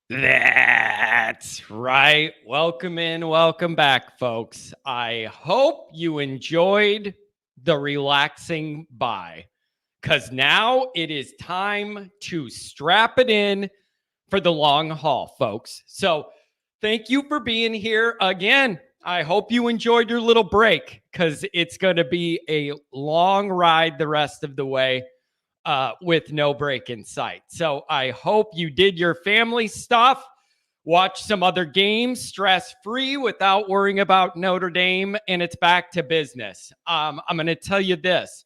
That's right. Welcome in. Welcome back, folks. I hope you enjoyed the relaxing bye because now it is time to strap it in for the long haul, folks. So thank you for being here again. I hope you enjoyed your little break because it's going to be a long ride the rest of the way with no break in sight. So I hope you did your family stuff, watch some other games stress free without worrying about Notre Dame, and it's back to business. I'm going to tell you this.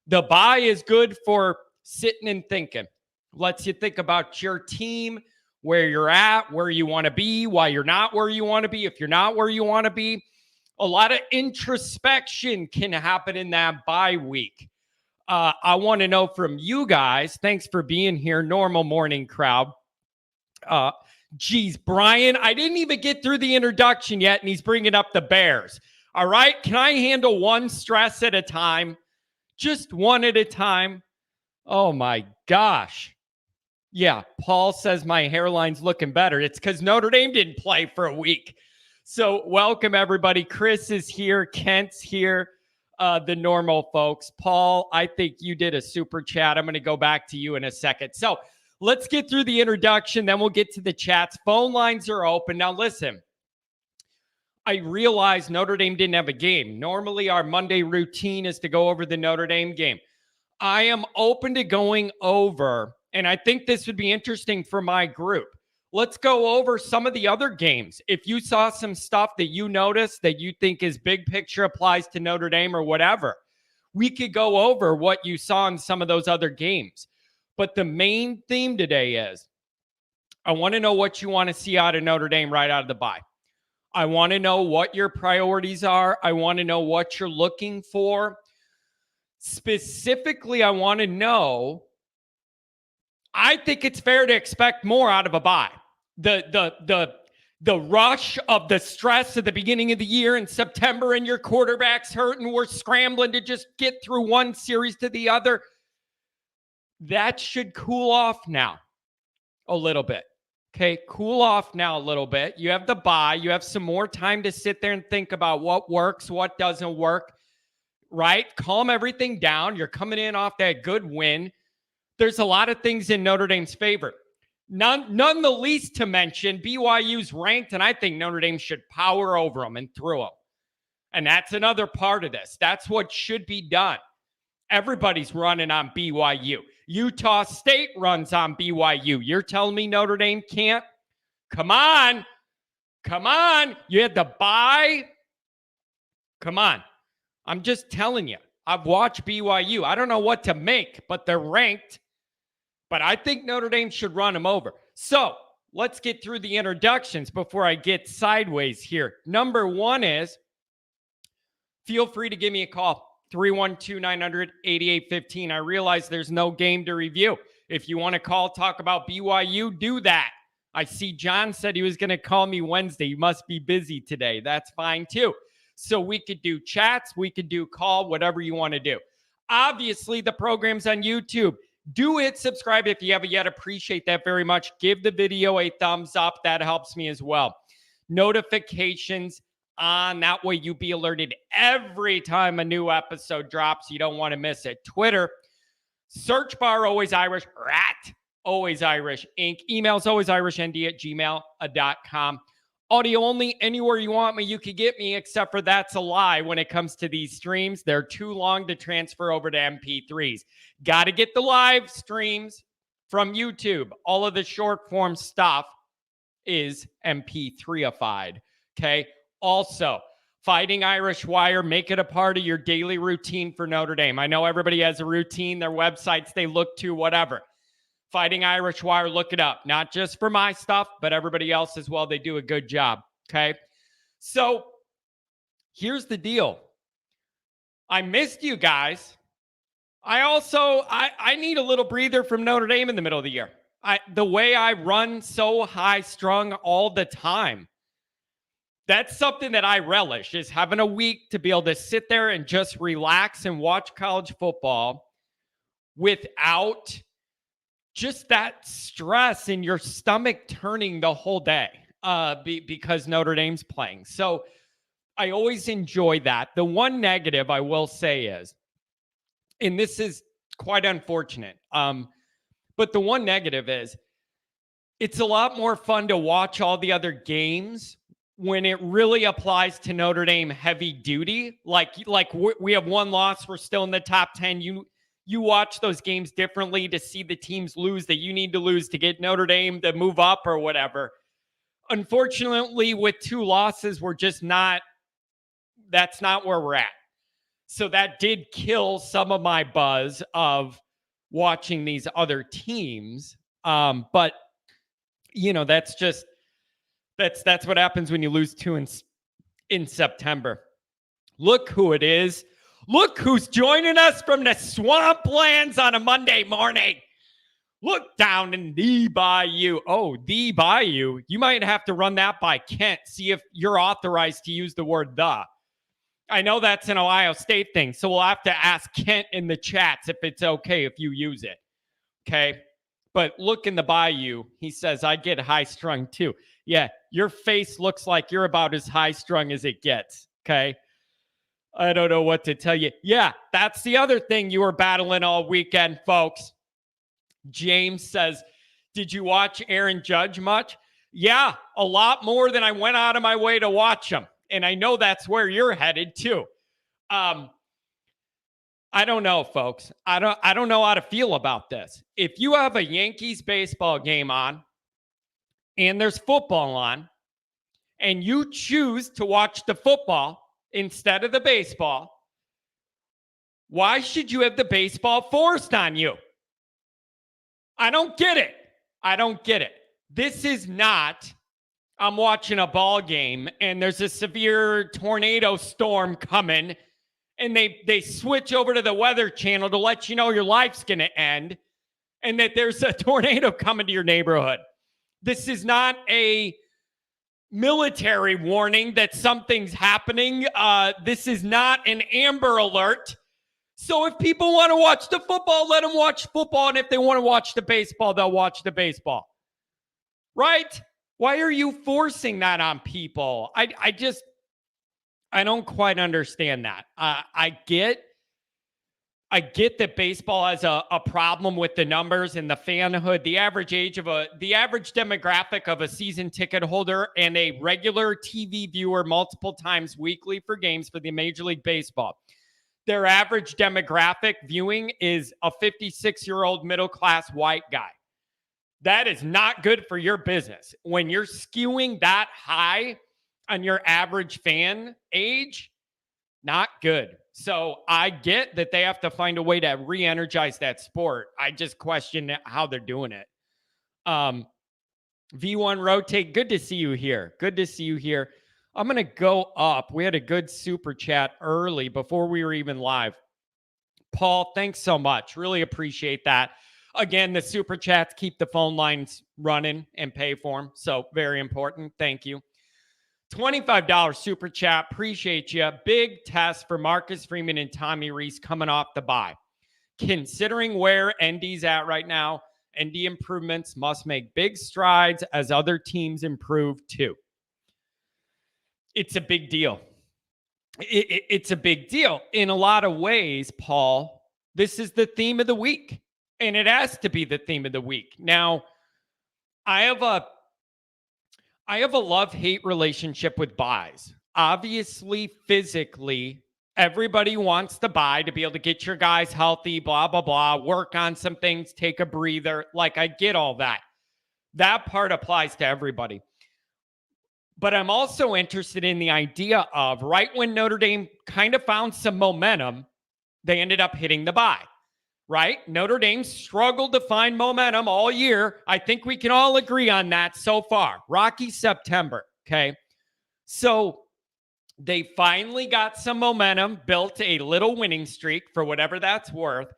The bye is good for sitting and thinking. Lets you think about your team, where you're at, where you want to be, why you're not where you want to be, if you're not where you want to be. A lot of introspection can happen in that bye week. I want to know from you guys. Thanks for being here, normal morning crowd. Geez, Brian, I didn't even get through the introduction yet, and he's bringing up the Bears. All right, can I handle one stress at a time? Just one at a time. Oh my gosh. Yeah, Paul says my hairline's looking better. It's because Notre Dame didn't play for a week. So welcome, everybody. Chris is here. Kent's here. The normal folks. Paul, I think you did a super chat. I'm going to go back to you in a second. So let's get through the introduction. Then we'll get to the chats. Phone lines are open. Now, listen. I realized Notre Dame didn't have a game. Normally, our Monday routine is to go over the Notre Dame game. I am open to going over, and I think this would be interesting for my group. Let's go over some of the other games. If you saw some stuff that you noticed that you think is big picture applies to Notre Dame or whatever, we could go over what you saw in some of those other games. But the main theme today is I want to know what you want to see out of Notre Dame right out of the bye. I want to know what your priorities are. I want to know what you're looking for. Specifically, I want to know, I think it's fair to expect more out of a bye. The rush of the stress at the beginning of the year in September and your quarterback's hurt and we're scrambling to just get through one series to the other, that should cool off now a little bit. Okay, cool off now a little bit. You have the bye. You have some more time to sit there and think about what works, what doesn't work, right? Calm everything down. You're coming in off that good win. There's a lot of things in Notre Dame's favor. None the least to mention, BYU's ranked, and I think Notre Dame should power over them and through them. And that's another part of this. That's what should be done. Everybody's running on BYU. Utah State runs on BYU. You're telling me Notre Dame can't? Come on. Come on. You had the bye. Come on. I'm just telling you. I've watched BYU. I don't know what to make, but they're ranked. But I think Notre Dame should run them over. So let's get through the introductions before I get sideways here. Number one is, feel free to give me a call. 312-900-8815. I realize there's no game to review. If you want to call, talk about BYU, do that. I see John said he was going to call me Wednesday. You must be busy today. That's fine too. So we could do chats, we could do call, whatever you want to do. Obviously, the program's on YouTube. Do hit subscribe if you haven't yet. Appreciate that very much. Give the video a thumbs up. That helps me as well. Notifications on. That way you be alerted every time a new episode drops. You don't want to miss it. Twitter, search bar Always Irish, rat, Always Irish Inc. Emails alwaysirishnd@gmail.com. Audio only, anywhere you want me, you can get me, except for that's a lie when it comes to these streams. They're too long to transfer over to MP3s. Got to get the live streams from YouTube. All of the short form stuff is MP3ified. Okay. Also, Fighting Irish Wire, make it a part of your daily routine for Notre Dame. I know everybody has a routine, their websites they look to, whatever. Fighting Irish Wire, look it up. Not just for my stuff, but everybody else as well. They do a good job, okay? So here's the deal. I missed you guys. I need a little breather from Notre Dame in the middle of the year. The way I run so high strung all the time, that's something that I relish, is having a week to be able to sit there and just relax and watch college football without just that stress in your stomach turning the whole day because Notre Dame's playing. So I always enjoy that. The one negative I will say is, and this is quite unfortunate, but the one negative is it's a lot more fun to watch all the other games when it really applies to Notre Dame heavy duty. Like we have one loss, we're still in the top 10. You watch those games differently to see the teams lose that you need to lose to get Notre Dame to move up or whatever. Unfortunately, with 2 losses, that's not where we're at. So that did kill some of my buzz of watching these other teams. But that's what happens when you lose 2 in September. Look who it is. Look who's joining us from the swamplands on a Monday morning. Look down in the Bayou. Oh, the Bayou. You might have to run that by Kent. See if you're authorized to use the word the. I know that's an Ohio State thing, so we'll have to ask Kent in the chats if it's okay if you use it. Okay? But look in the Bayou. He says, I get high-strung too. Yeah, your face looks like you're about as high-strung as it gets. Okay? I don't know what to tell you. Yeah, that's the other thing you were battling all weekend, folks. James says, did you watch Aaron Judge much? Yeah, a lot more than I went out of my way to watch him. And I know that's where you're headed too. I don't know, folks. I don't know how to feel about this. If you have a Yankees baseball game on and there's football on and you choose to watch the football instead of the baseball, why should you have the baseball forced on you? I don't get it. I don't get it. This is not, I'm watching a ball game and there's a severe tornado storm coming and they switch over to the Weather Channel to let you know your life's going to end and that there's a tornado coming to your neighborhood. This is not a military warning that something's happening. This is not an Amber Alert. So if people want to watch the football, let them watch football. And if they want to watch the baseball, they'll watch the baseball. Right? Why are you forcing that on people? I don't quite understand that. I get that baseball has a problem with the numbers and the fanhood, the average demographic of a season ticket holder and a regular TV viewer multiple times weekly for games for the Major League Baseball. Their average demographic viewing is a 56-year-old middle-class white guy. That is not good for your business. When you're skewing that high on your average fan age, not good. So I get that they have to find a way to re-energize that sport. I just question how they're doing it. V1 Rotate, good to see you here. Good to see you here. I'm going to go up. We had a good super chat early before we were even live. Paul, thanks so much. Really appreciate that. Again, the super chats keep the phone lines running and pay for them. So very important. Thank you. $25 super chat. Appreciate you. Big test for Marcus Freeman and Tommy Rees coming off the bye. Considering where ND's at right now, ND improvements must make big strides as other teams improve too. It's a big deal. It's a big deal. In a lot of ways, Paul, this is the theme of the week. And it has to be the theme of the week. Now, I have a love-hate relationship with buys. Obviously, physically, everybody wants the buy to be able to get your guys healthy, blah, blah, blah, work on some things, take a breather. Like, I get all that. That part applies to everybody. But I'm also interested in the idea of right when Notre Dame kind of found some momentum, they ended up hitting the buy, right? Notre Dame struggled to find momentum all year. I think we can all agree on that so far. Rocky September, okay? So they finally got some momentum, built a little winning streak for whatever that's worth.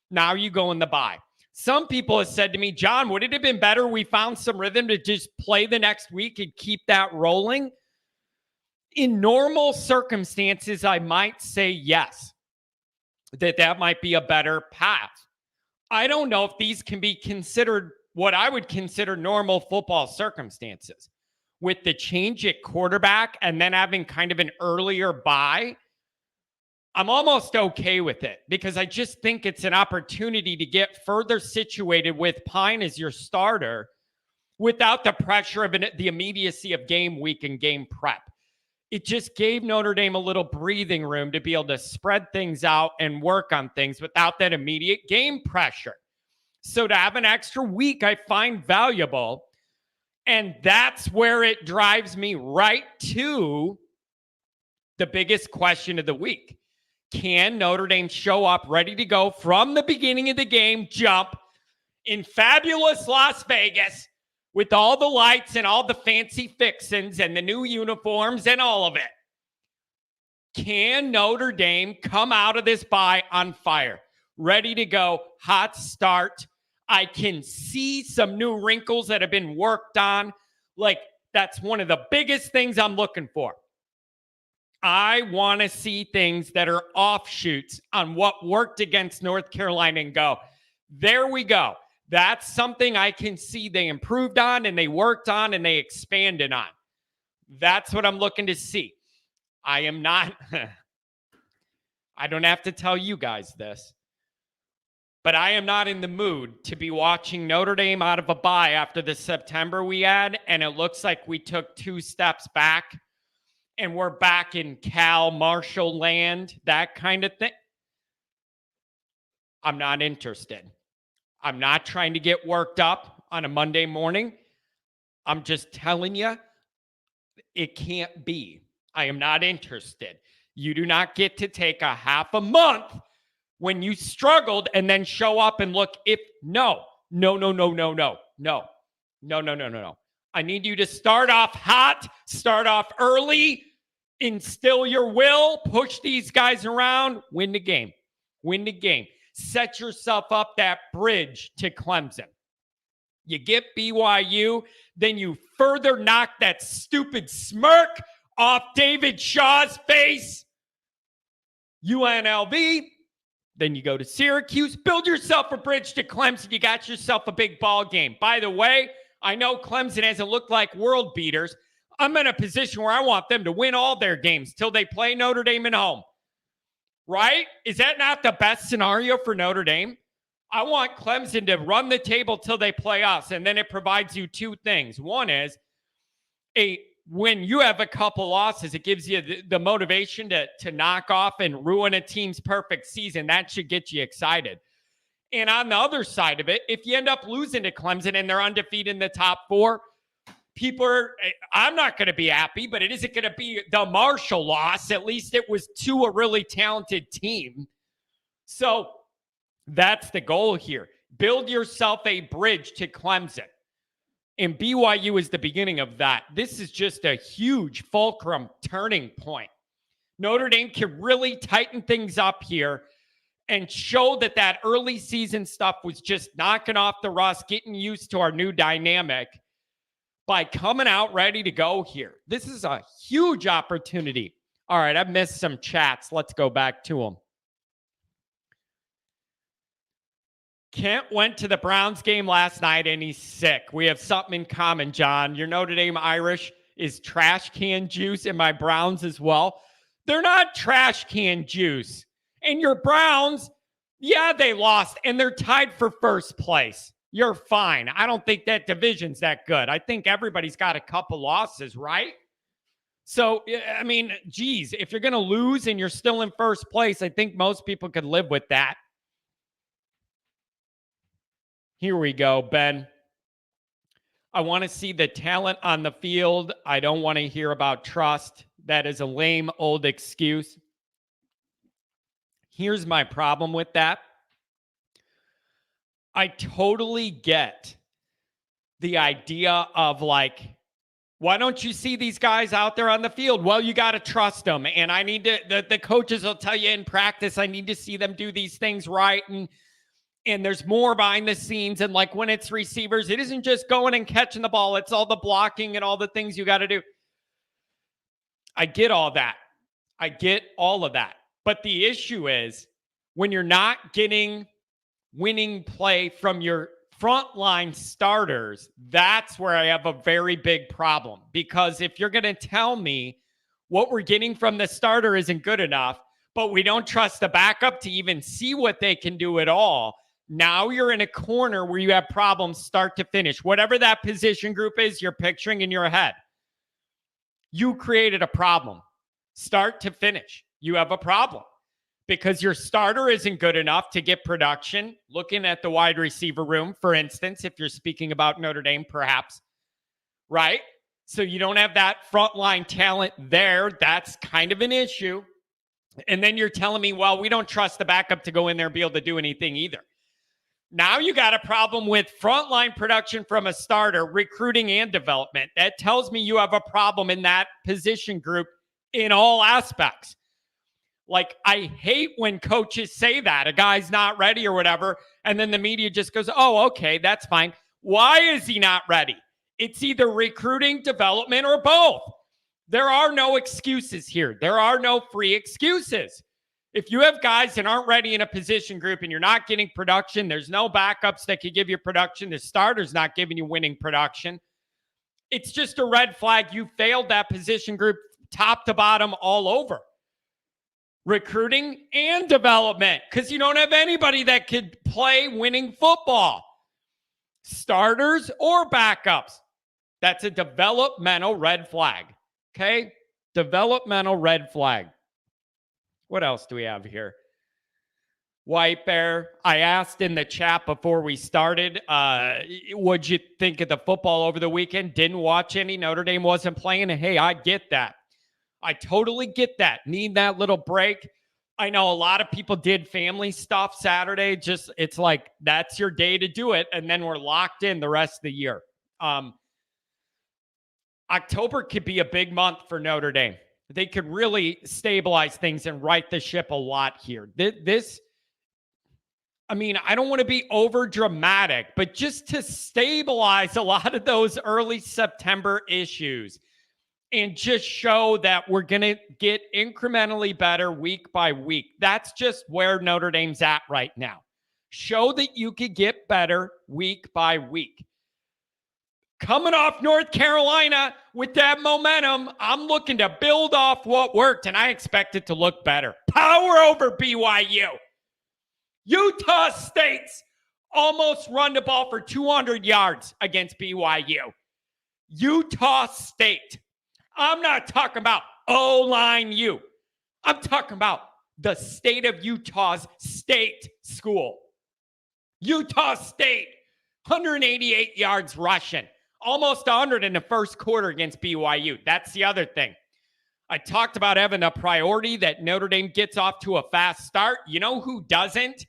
Now you go in the buy. Some people have said to me, John, would it have been better we found some rhythm to just play the next week and keep that rolling? In normal circumstances, I might say yes, that might be a better path. I don't know if these can be considered what I would consider normal football circumstances. With the change at quarterback and then having kind of an earlier bye, I'm almost okay with it because I just think it's an opportunity to get further situated with Pine as your starter without the pressure of the immediacy of game week and game prep. It just gave Notre Dame a little breathing room to be able to spread things out and work on things without that immediate game pressure. So to have an extra week, I find valuable. And that's where it drives me right to the biggest question of the week. Can Notre Dame show up ready to go from the beginning of the game, jump in fabulous Las Vegas with all the lights and all the fancy fixins and the new uniforms and all of it? Can Notre Dame come out of this bye on fire, ready to go, hot start? I can see some new wrinkles that have been worked on. Like, that's one of the biggest things I'm looking for. I want to see things that are offshoots on what worked against North Carolina and go, there we go. That's something I can see they improved on and they worked on and they expanded on. That's what I'm looking to see. I am not, I don't have to tell you guys this, but I am not in the mood to be watching Notre Dame out of a bye after the September we had, and it looks like we took 2 steps back and we're back in Cal Marshall land, that kind of thing. I'm not interested. I'm not trying to get worked up on a Monday morning. I'm just telling you, it can't be. I am not interested. You do not get to take a half a month when you struggled and then show up and look no. I need you to start off hot, start off early, instill your will, push these guys around, win the game. Win the game. Set yourself up that bridge to Clemson. You get BYU, then you further knock that stupid smirk off David Shaw's face. UNLV, then you go to Syracuse, build yourself a bridge to Clemson. You got yourself a big ball game. By the way, I know Clemson hasn't looked like world beaters. I'm in a position where I want them to win all their games till they play Notre Dame at home. Right? Is that not the best scenario for Notre Dame? I want Clemson to run the table till they play us, and then it provides you 2 things. One is, when you have a couple losses, it gives you the motivation to knock off and ruin a team's perfect season. That should get you excited. And on the other side of it, if you end up losing to Clemson and they're undefeated in the top 4, I'm not going to be happy, but it isn't going to be the Marshall loss. At least it was to a really talented team. So that's the goal here. Build yourself a bridge to Clemson. And BYU is the beginning of that. This is just a huge fulcrum turning point. Notre Dame can really tighten things up here and show that early season stuff was just knocking off the rust, getting used to our new dynamic by coming out ready to go here. This is a huge opportunity. All right, I've missed some chats. Let's go back to them. Kent went to the Browns game last night and he's sick. We have something in common, John. Your Notre Dame Irish is trash can juice and my Browns as well. They're not trash can juice. And your Browns, yeah, they lost and they're tied for first place. You're fine. I don't think that division's that good. I think everybody's got a couple losses, right? So, I mean, geez, if you're going to lose and you're still in first place, I think most people could live with that. Here we go, Ben. I want to see the talent on the field. I don't want to hear about trust. That is a lame old excuse. Here's my problem with that. I totally get the idea of why don't you see these guys out there on the field? Well, you got to trust them. And I need to, the coaches will tell you in practice, I need to see them do these things right. And there's more behind the scenes. And when it's receivers, it isn't just going and catching the ball. It's all the blocking and all the things you got to do. I get all that. I get all of that. But the issue is when you're not getting winning play from your frontline starters, that's where I have a very big problem. Because if you're going to tell me what we're getting from the starter isn't good enough, but we don't trust the backup to even see what they can do at all, now you're in a corner where you have problems start to finish. Whatever that position group is you're picturing in your head, you created a problem. Start to finish, you have a problem. Because your starter isn't good enough to get production. Looking at the wide receiver room, for instance, if you're speaking about Notre Dame, perhaps, right? So you don't have that frontline talent there. That's kind of an issue. And then you're telling me, well, we don't trust the backup to go in there and be able to do anything either. Now you got a problem with frontline production from a starter, recruiting and development. That tells me you have a problem in that position group in all aspects. Like, I hate when coaches say that a guy's not ready or whatever, and then the media just goes, oh, okay, that's fine. Why is he not ready? It's either recruiting, development, or both. There are no excuses here. There are no free excuses. If you have guys that aren't ready in a position group and you're not getting production, there's no backups that could give you production, the starter's not giving you winning production, it's just a red flag. You failed that position group top to bottom all over. Recruiting and development, because you don't have anybody that could play winning football. Starters or backups. That's a developmental red flag. Okay? Developmental red flag. What else do we have here? White Bear, I asked in the chat before we started, what'd you think of the football over the weekend? Didn't watch any. Notre Dame wasn't playing. Hey, I get that. I totally get that. Need that little break. I know a lot of people did family stuff Saturday. Just, it's like, that's your day to do it. And then we're locked in the rest of the year. October could be a big month for Notre Dame. They could really stabilize things and right the ship a lot here. I mean, I don't want to be over dramatic, but just to stabilize a lot of those early September issues and just show that we're going to get incrementally better week by week. That's just where Notre Dame's at right now. Show that you could get better week by week. Coming off North Carolina with that momentum, I'm looking to build off what worked, and I expect it to look better. Power over BYU. Utah State's almost run the ball for 200 yards against BYU. Utah State. I'm not talking about O-line U. I'm talking about the state of Utah's state school. Utah State, 188 yards rushing. Almost 100 in the first quarter against BYU. That's the other thing. I talked about having a priority that Notre Dame gets off to a fast start. You know who doesn't?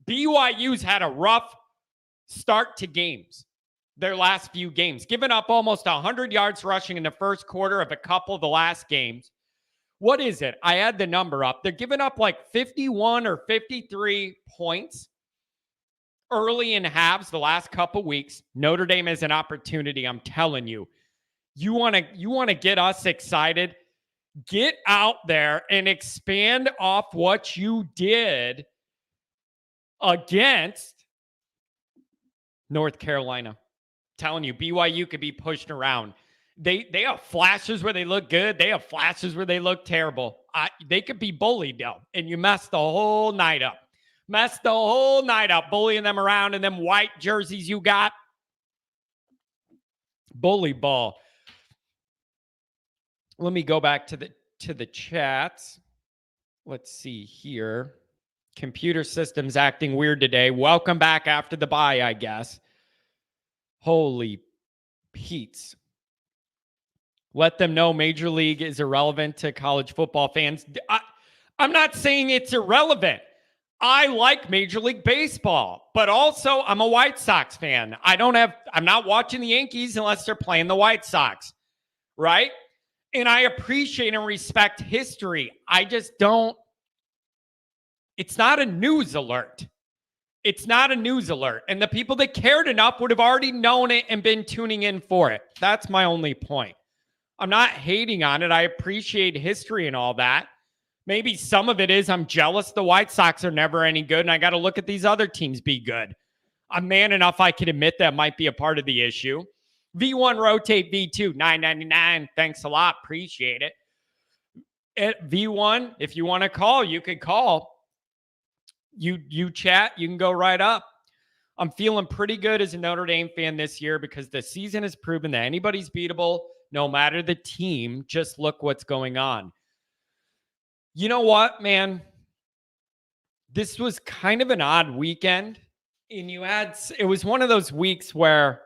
BYU's had a rough start to games. Their last few games, giving up almost 100 yards rushing in the first quarter of a couple of the last games. What is it? I had the number up. They're giving up like 51 or 53 points early in halves the last couple weeks. Notre Dame has an opportunity. I'm telling you, you want to get us excited. Get out there and expand off what you did against North Carolina. Telling you, BYU could be pushed around. They have flashes where they look good. They have flashes where they look terrible. They could be bullied, though, and you messed the whole night up. Messed the whole night up, bullying them around in them white jerseys you got. Bully ball. Let me go back to the chats. Let's see here. Computer systems acting weird today. Welcome back after the bye, I guess. Holy Pete's. Let them know Major League is irrelevant to college football fans. I'm not saying it's irrelevant. I like Major League Baseball, but also I'm a White Sox fan. I'm not watching the Yankees unless they're playing the White Sox, right? And I appreciate and respect history. I just don't. It's not a news alert. It's not a news alert. And the people that cared enough would have already known it and been tuning in for it. That's my only point. I'm not hating on it. I appreciate history and all that. Maybe some of it is I'm jealous the White Sox are never any good, and I got to look at these other teams be good. I'm man enough I can admit that might be a part of the issue. V1 rotate V2, $9.99. Thanks a lot. Appreciate it. At V1, if you want to call, you can call. You chat, you can go right up. I'm feeling pretty good as a Notre Dame fan this year because the season has proven that anybody's beatable, no matter the team. Just look what's going on. You know what, man? This was kind of an odd weekend. And it was one of those weeks where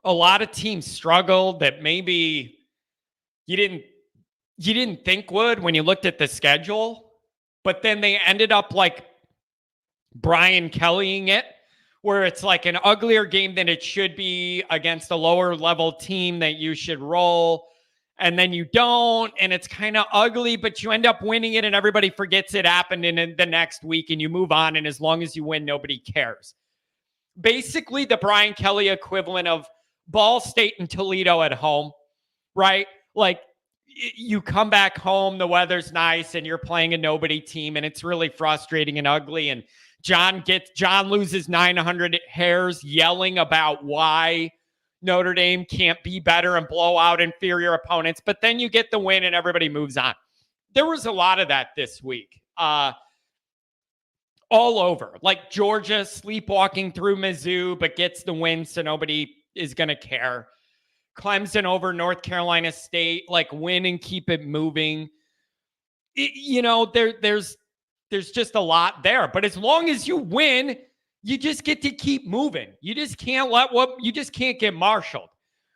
a lot of teams struggled that maybe you didn't think would when you looked at the schedule, but then they ended up like Brian Kellying it, where it's like an uglier game than it should be against a lower level team that you should roll. And then you don't, and it's kind of ugly, but you end up winning it and everybody forgets it happened in the next week and you move on. And as long as you win, nobody cares. Basically the Brian Kelly equivalent of Ball State and Toledo at home, right? Like you come back home, the weather's nice and you're playing a nobody team and it's really frustrating and ugly. And John loses 900 hairs yelling about why Notre Dame can't be better and blow out inferior opponents, but then you get the win and everybody moves on. There was a lot of that this week. All over. Like Georgia sleepwalking through Mizzou, but gets the win, so nobody is going to care. Clemson over North Carolina State, like win and keep it moving. There's just a lot there. But as long as you win, you just get to keep moving. You just can't get marshaled.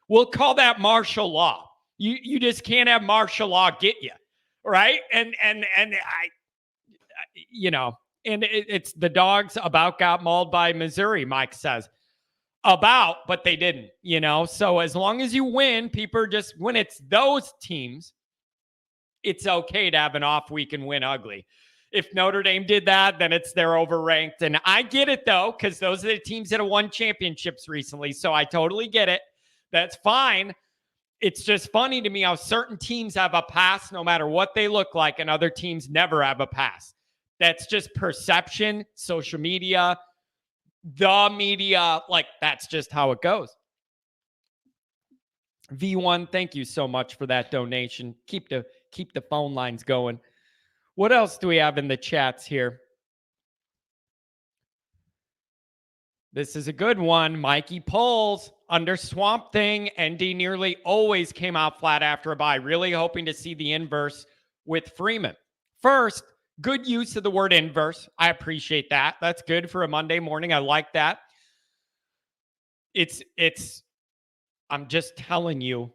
We'll call that martial law. You just can't have martial law get you, right? And it's the dogs about got mauled by Missouri, Mike says. But they didn't, So as long as you win, when it's those teams, it's okay to have an off week and win ugly. If Notre Dame did that, then they're overranked. And I get it, though, because those are the teams that have won championships recently. So I totally get it. That's fine. It's just funny to me how certain teams have a pass no matter what they look like, and other teams never have a pass. That's just perception, social media, the media. Like, that's just how it goes. V1, thank you so much for that donation. Keep the phone lines going. What else do we have in the chats here? This is a good one. Mikey Poles, under Swamp Thing, ND nearly always came out flat after a bye. Really hoping to see the inverse with Freeman. First, good use of the word inverse. I appreciate that. That's good for a Monday morning. I like that. I'm just telling you,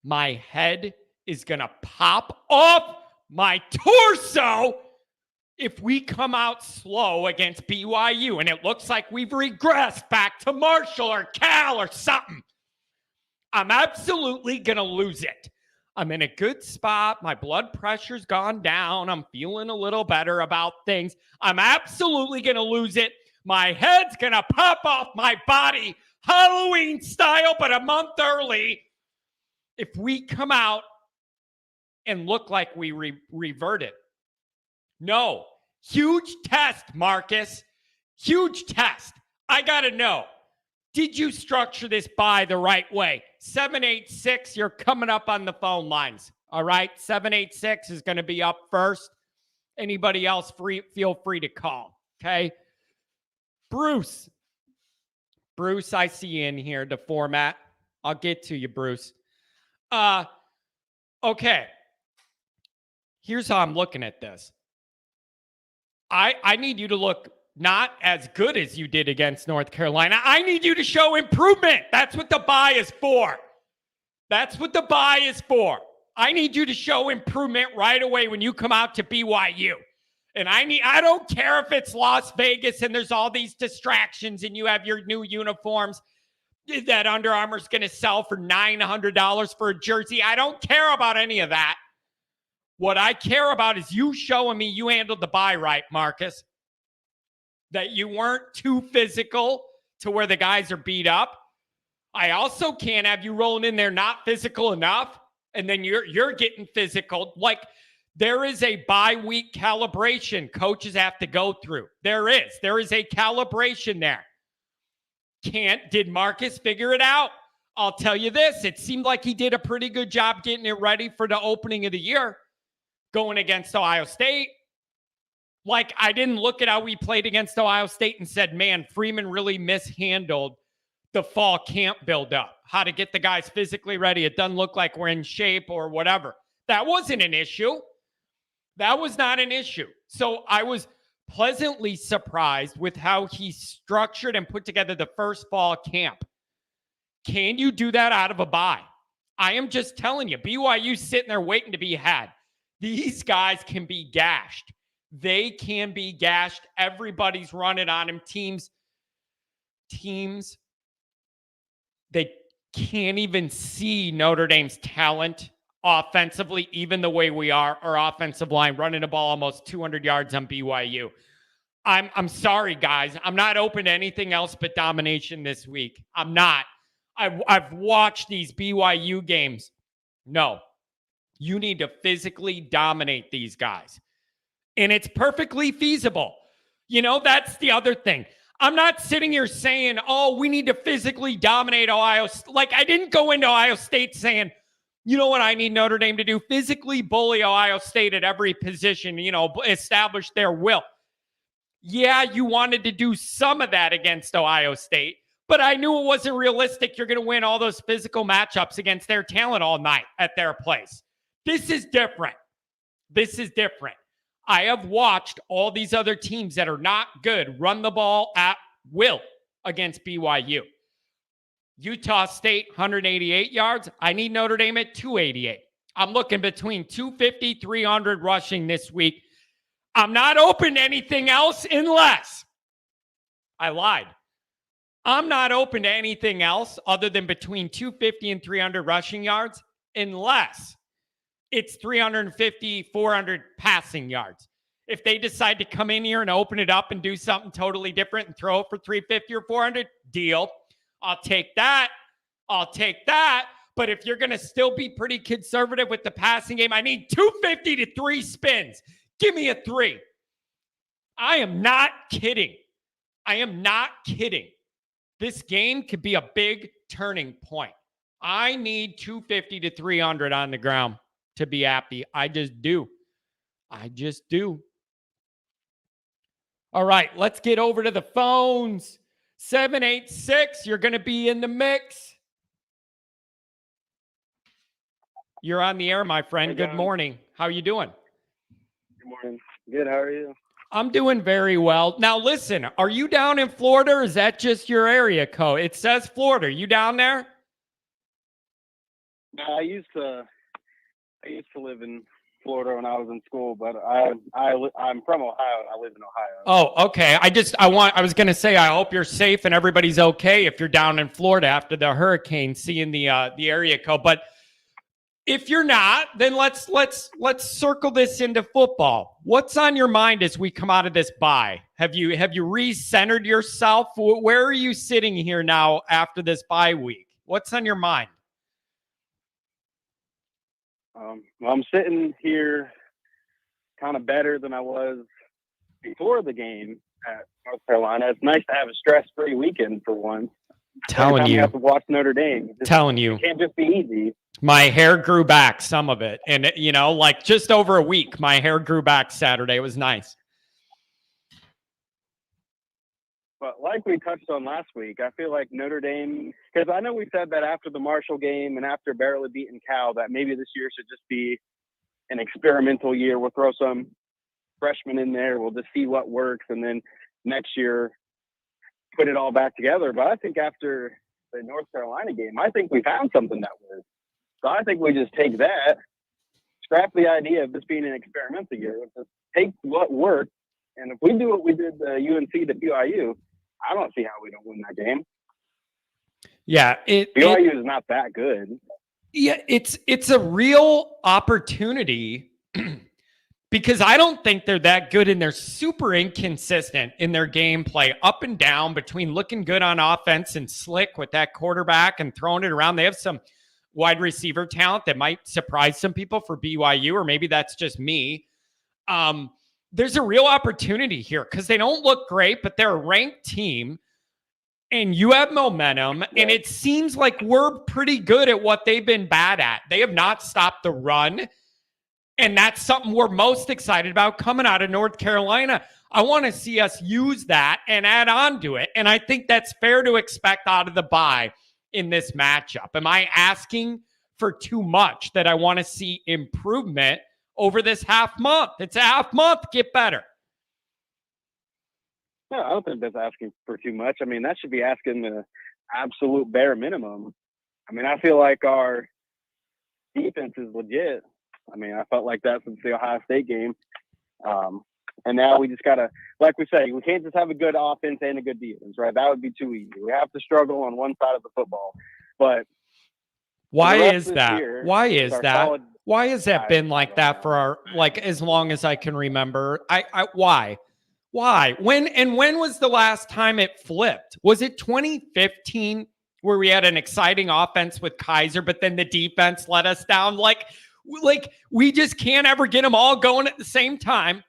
my head is going to pop off my torso if we come out slow against BYU and it looks like we've regressed back to Marshall or Cal or something. I'm absolutely going to lose it. I'm in a good spot. My blood pressure's gone down. I'm feeling a little better about things. I'm absolutely going to lose it. My head's going to pop off my body, Halloween style, but a month early, if we come out and look like we reverted. No. Huge test, Marcus. Huge test. I got to know, did you structure this by the right way? 786, you're coming up on the phone lines. All right? 786 is going to be up first. Anybody else feel free to call. Okay? Bruce, I see you in here, the format. I'll get to you, Bruce. Okay. Here's how I'm looking at this. I need you to look not as good as you did against North Carolina. I need you to show improvement. That's what the bye is for. I need you to show improvement right away when you come out to BYU. And I don't care if it's Las Vegas and there's all these distractions and you have your new uniforms that Under Armour's going to sell for $900 for a jersey. I don't care about any of that. What I care about is you showing me you handled the bye right, Marcus. That you weren't too physical to where the guys are beat up. I also can't have you rolling in there not physical enough, and then you're getting physical. Like, There is a bye-week calibration coaches have to go through. There is a calibration there. Did Marcus figure it out? I'll tell you this. It seemed like he did a pretty good job getting it ready for the opening of the year going against Ohio State. Like, I didn't look at how we played against Ohio State and said, man, Freeman really mishandled the fall camp buildup, how to get the guys physically ready. It doesn't look like we're in shape or whatever. That wasn't an issue. That was not an issue. So I was pleasantly surprised with how he structured and put together the first fall camp. Can you do that out of a bye? I am just telling you, BYU sitting there waiting to be had. These guys can be gashed. They can be gashed. Everybody's running on him. Teams, they can't even see Notre Dame's talent offensively, even the way we are, our offensive line running the ball almost 200 yards on BYU. I'm sorry, guys. I'm not open to anything else but domination this week. I'm not. I've watched these BYU games. No, you need to physically dominate these guys. And it's perfectly feasible. You know, that's the other thing. I'm not sitting here saying, oh, we need to physically dominate Ohio. Like, I didn't go into Ohio State saying, you know what I need Notre Dame to do? Physically bully Ohio State at every position, establish their will. Yeah, you wanted to do some of that against Ohio State, but I knew it wasn't realistic. You're going to win all those physical matchups against their talent all night at their place. This is different. I have watched all these other teams that are not good run the ball at will against BYU. Utah State, 188 yards. I need Notre Dame at 288. I'm looking between 250, 300 rushing this week. I'm not open to anything else unless I lied. I'm not open to anything else other than between 250 and 300 rushing yards unless it's 350, 400 passing yards. If they decide to come in here and open it up and do something totally different and throw it for 350 or 400, deal. I'll take that. But if you're going to still be pretty conservative with the passing game, I need 250 to 3 spins. Give me a 3. I am not kidding. This game could be a big turning point. I need 250 to 300 on the ground to be happy. I just do. All right, let's get over to the phones. 786, you're going to be in the mix. You're on the air, my friend. Good morning. How are you doing? Good morning. Good. How are you? I'm doing very well. Now, listen, are you down in Florida or is that just your area code? It says Florida. Are you down there? I used to live in Florida when I was in school, but I'm from Ohio and I live in Ohio. Oh, okay. I was going to say, I hope you're safe and everybody's okay if you're down in Florida after the hurricane, seeing the area code. But if you're not, then let's circle this into football. What's on your mind as we come out of this bye? Have you re-centered yourself? Where are you sitting here now after this bye week? What's on your mind? Well, I'm sitting here kind of better than I was before the game at North Carolina. It's nice to have a stress-free weekend for once. Telling you. You have to watch Notre Dame. It can't just be easy. My hair grew back, some of it. And, like just over a week, my hair grew back Saturday. It was nice. But like we touched on last week, I feel like Notre Dame, because I know we said that after the Marshall game and after barely beating Cal, that maybe this year should just be an experimental year. We'll throw some freshmen in there. We'll just see what works. And then next year, put it all back together. But I think after the North Carolina game, I think we found something that works. So I think we just take that, scrap the idea of this being an experimental year. Let's just take what worked. And if we do what we did UNC to BYU, I don't see how we don't win that game. Yeah, BYU is not that good. Yeah, it's a real opportunity because I don't think they're that good and they're super inconsistent in their gameplay, up and down between looking good on offense and slick with that quarterback and throwing it around. They have some wide receiver talent that might surprise some people for BYU, or maybe that's just me. There's a real opportunity here because they don't look great, but they're a ranked team and you have momentum. And it seems like we're pretty good at what they've been bad at. They have not stopped the run. And that's something we're most excited about coming out of North Carolina. I want to see us use that and add on to it. And I think that's fair to expect out of the bye in this matchup. Am I asking for too much that I want to see improvement over this half month? It's a half month. Get better. No, I don't think that's asking for too much. I mean, that should be asking the absolute bare minimum. I mean, I feel like our defense is legit. I mean, I felt like that since the Ohio State game. And now we just got to, like we say, we can't just have a good offense and a good defense, right? That would be too easy. We have to struggle on one side of the football. But why is that? Year, why is that? Why has that been like that for our, like, as long as I can remember? Why? When was the last time it flipped? Was it 2015 where we had an exciting offense with Kaiser, but then the defense let us down? Like we just can't ever get them all going at the same time.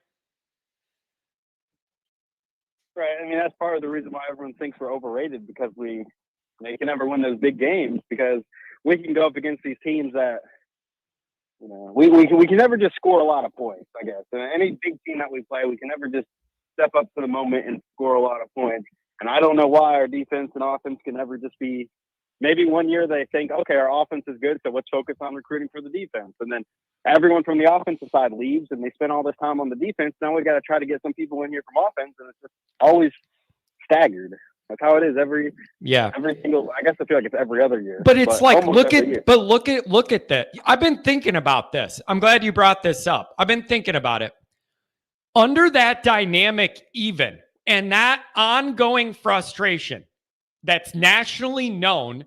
Right. I mean, that's part of the reason why everyone thinks we're overrated, because they can never win those big games, because we can go up against these teams that, you know, we can never just score a lot of points, I guess. And any big team that we play, we can never just step up to the moment and score a lot of points. And I don't know why our defense and offense can never just be, maybe one year they think, okay, our offense is good, so let's focus on recruiting for the defense. And then everyone from the offensive side leaves and they spend all this time on the defense. Now we got to try to get some people in here from offense, and it's just always staggered. That's how it is every single, I guess I feel like it's every other year. But it's like, look at that. I've been thinking about this. I'm glad you brought this up. I've been thinking about it. Under that dynamic even, and that ongoing frustration that's nationally known,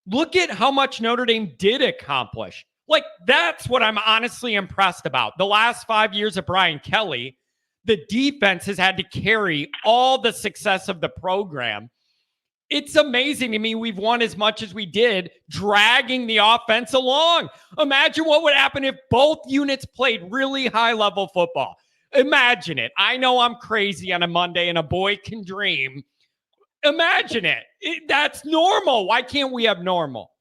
look at how much Notre Dame did accomplish. Like, that's what I'm honestly impressed about. The last 5 years of Brian Kelly, the defense has had to carry all the success of the program. It's amazing to me we've won as much as we did, dragging the offense along. Imagine what would happen if both units played really high-level football. Imagine it. I know I'm crazy on a Monday and a boy can dream. Imagine it. That's normal. Why can't we have normal?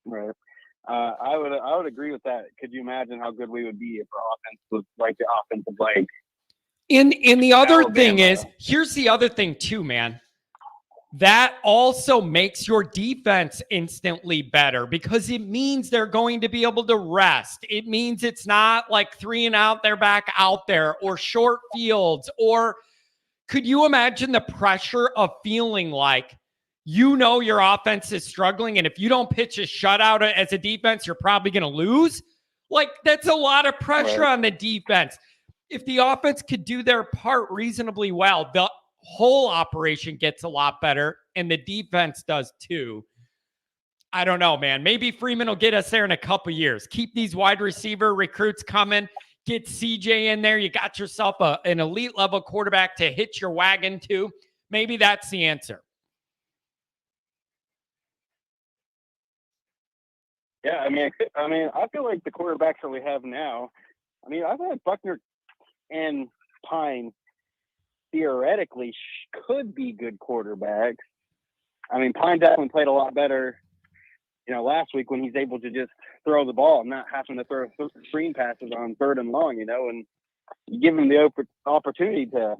Right. I would agree with that. Could you imagine how good we would be if our offense was like the offensive like? And the other thing is, here's the other thing too, man. That also makes your defense instantly better, because it means they're going to be able to rest. It means it's not like 3 and out, they're back out there, or short fields. Or could you imagine the pressure of feeling like, you know, your offense is struggling, and if you don't pitch a shutout as a defense, you're probably going to lose? Like, that's a lot of pressure on the defense. If the offense could do their part reasonably well, the whole operation gets a lot better, and the defense does too. I don't know, man. Maybe Freeman will get us there in a couple years. Keep these wide receiver recruits coming. Get CJ in there. You got yourself an elite level quarterback to hitch your wagon to. Maybe that's the answer. Yeah, I mean, I feel like the quarterbacks that we have now, I mean, I feel like Buckner and Pine theoretically could be good quarterbacks. I mean, Pine definitely played a lot better, you know, last week when he's able to just throw the ball and not having to throw screen passes on 3rd and long, you know, and you give him the opportunity to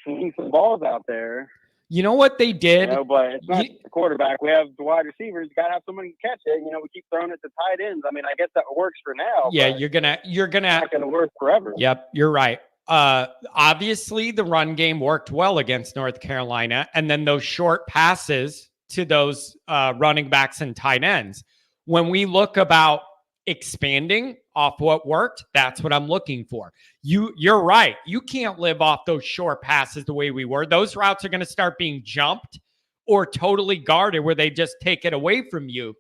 swing some balls out there. You know what they did? You know, but it's not the quarterback. We have the wide receivers. You got to have somebody to catch it. You know, we keep throwing it to tight ends. I mean, I guess that works for now. Yeah, you're gonna. It's not gonna work forever. Yep, you're right. Obviously, the run game worked well against North Carolina, and then those short passes to those running backs and tight ends. When we look about expanding off what worked, that's what I'm looking for. You're right. You can't live off those short passes the way we were. Those routes are going to start being jumped or totally guarded where they just take it away from you.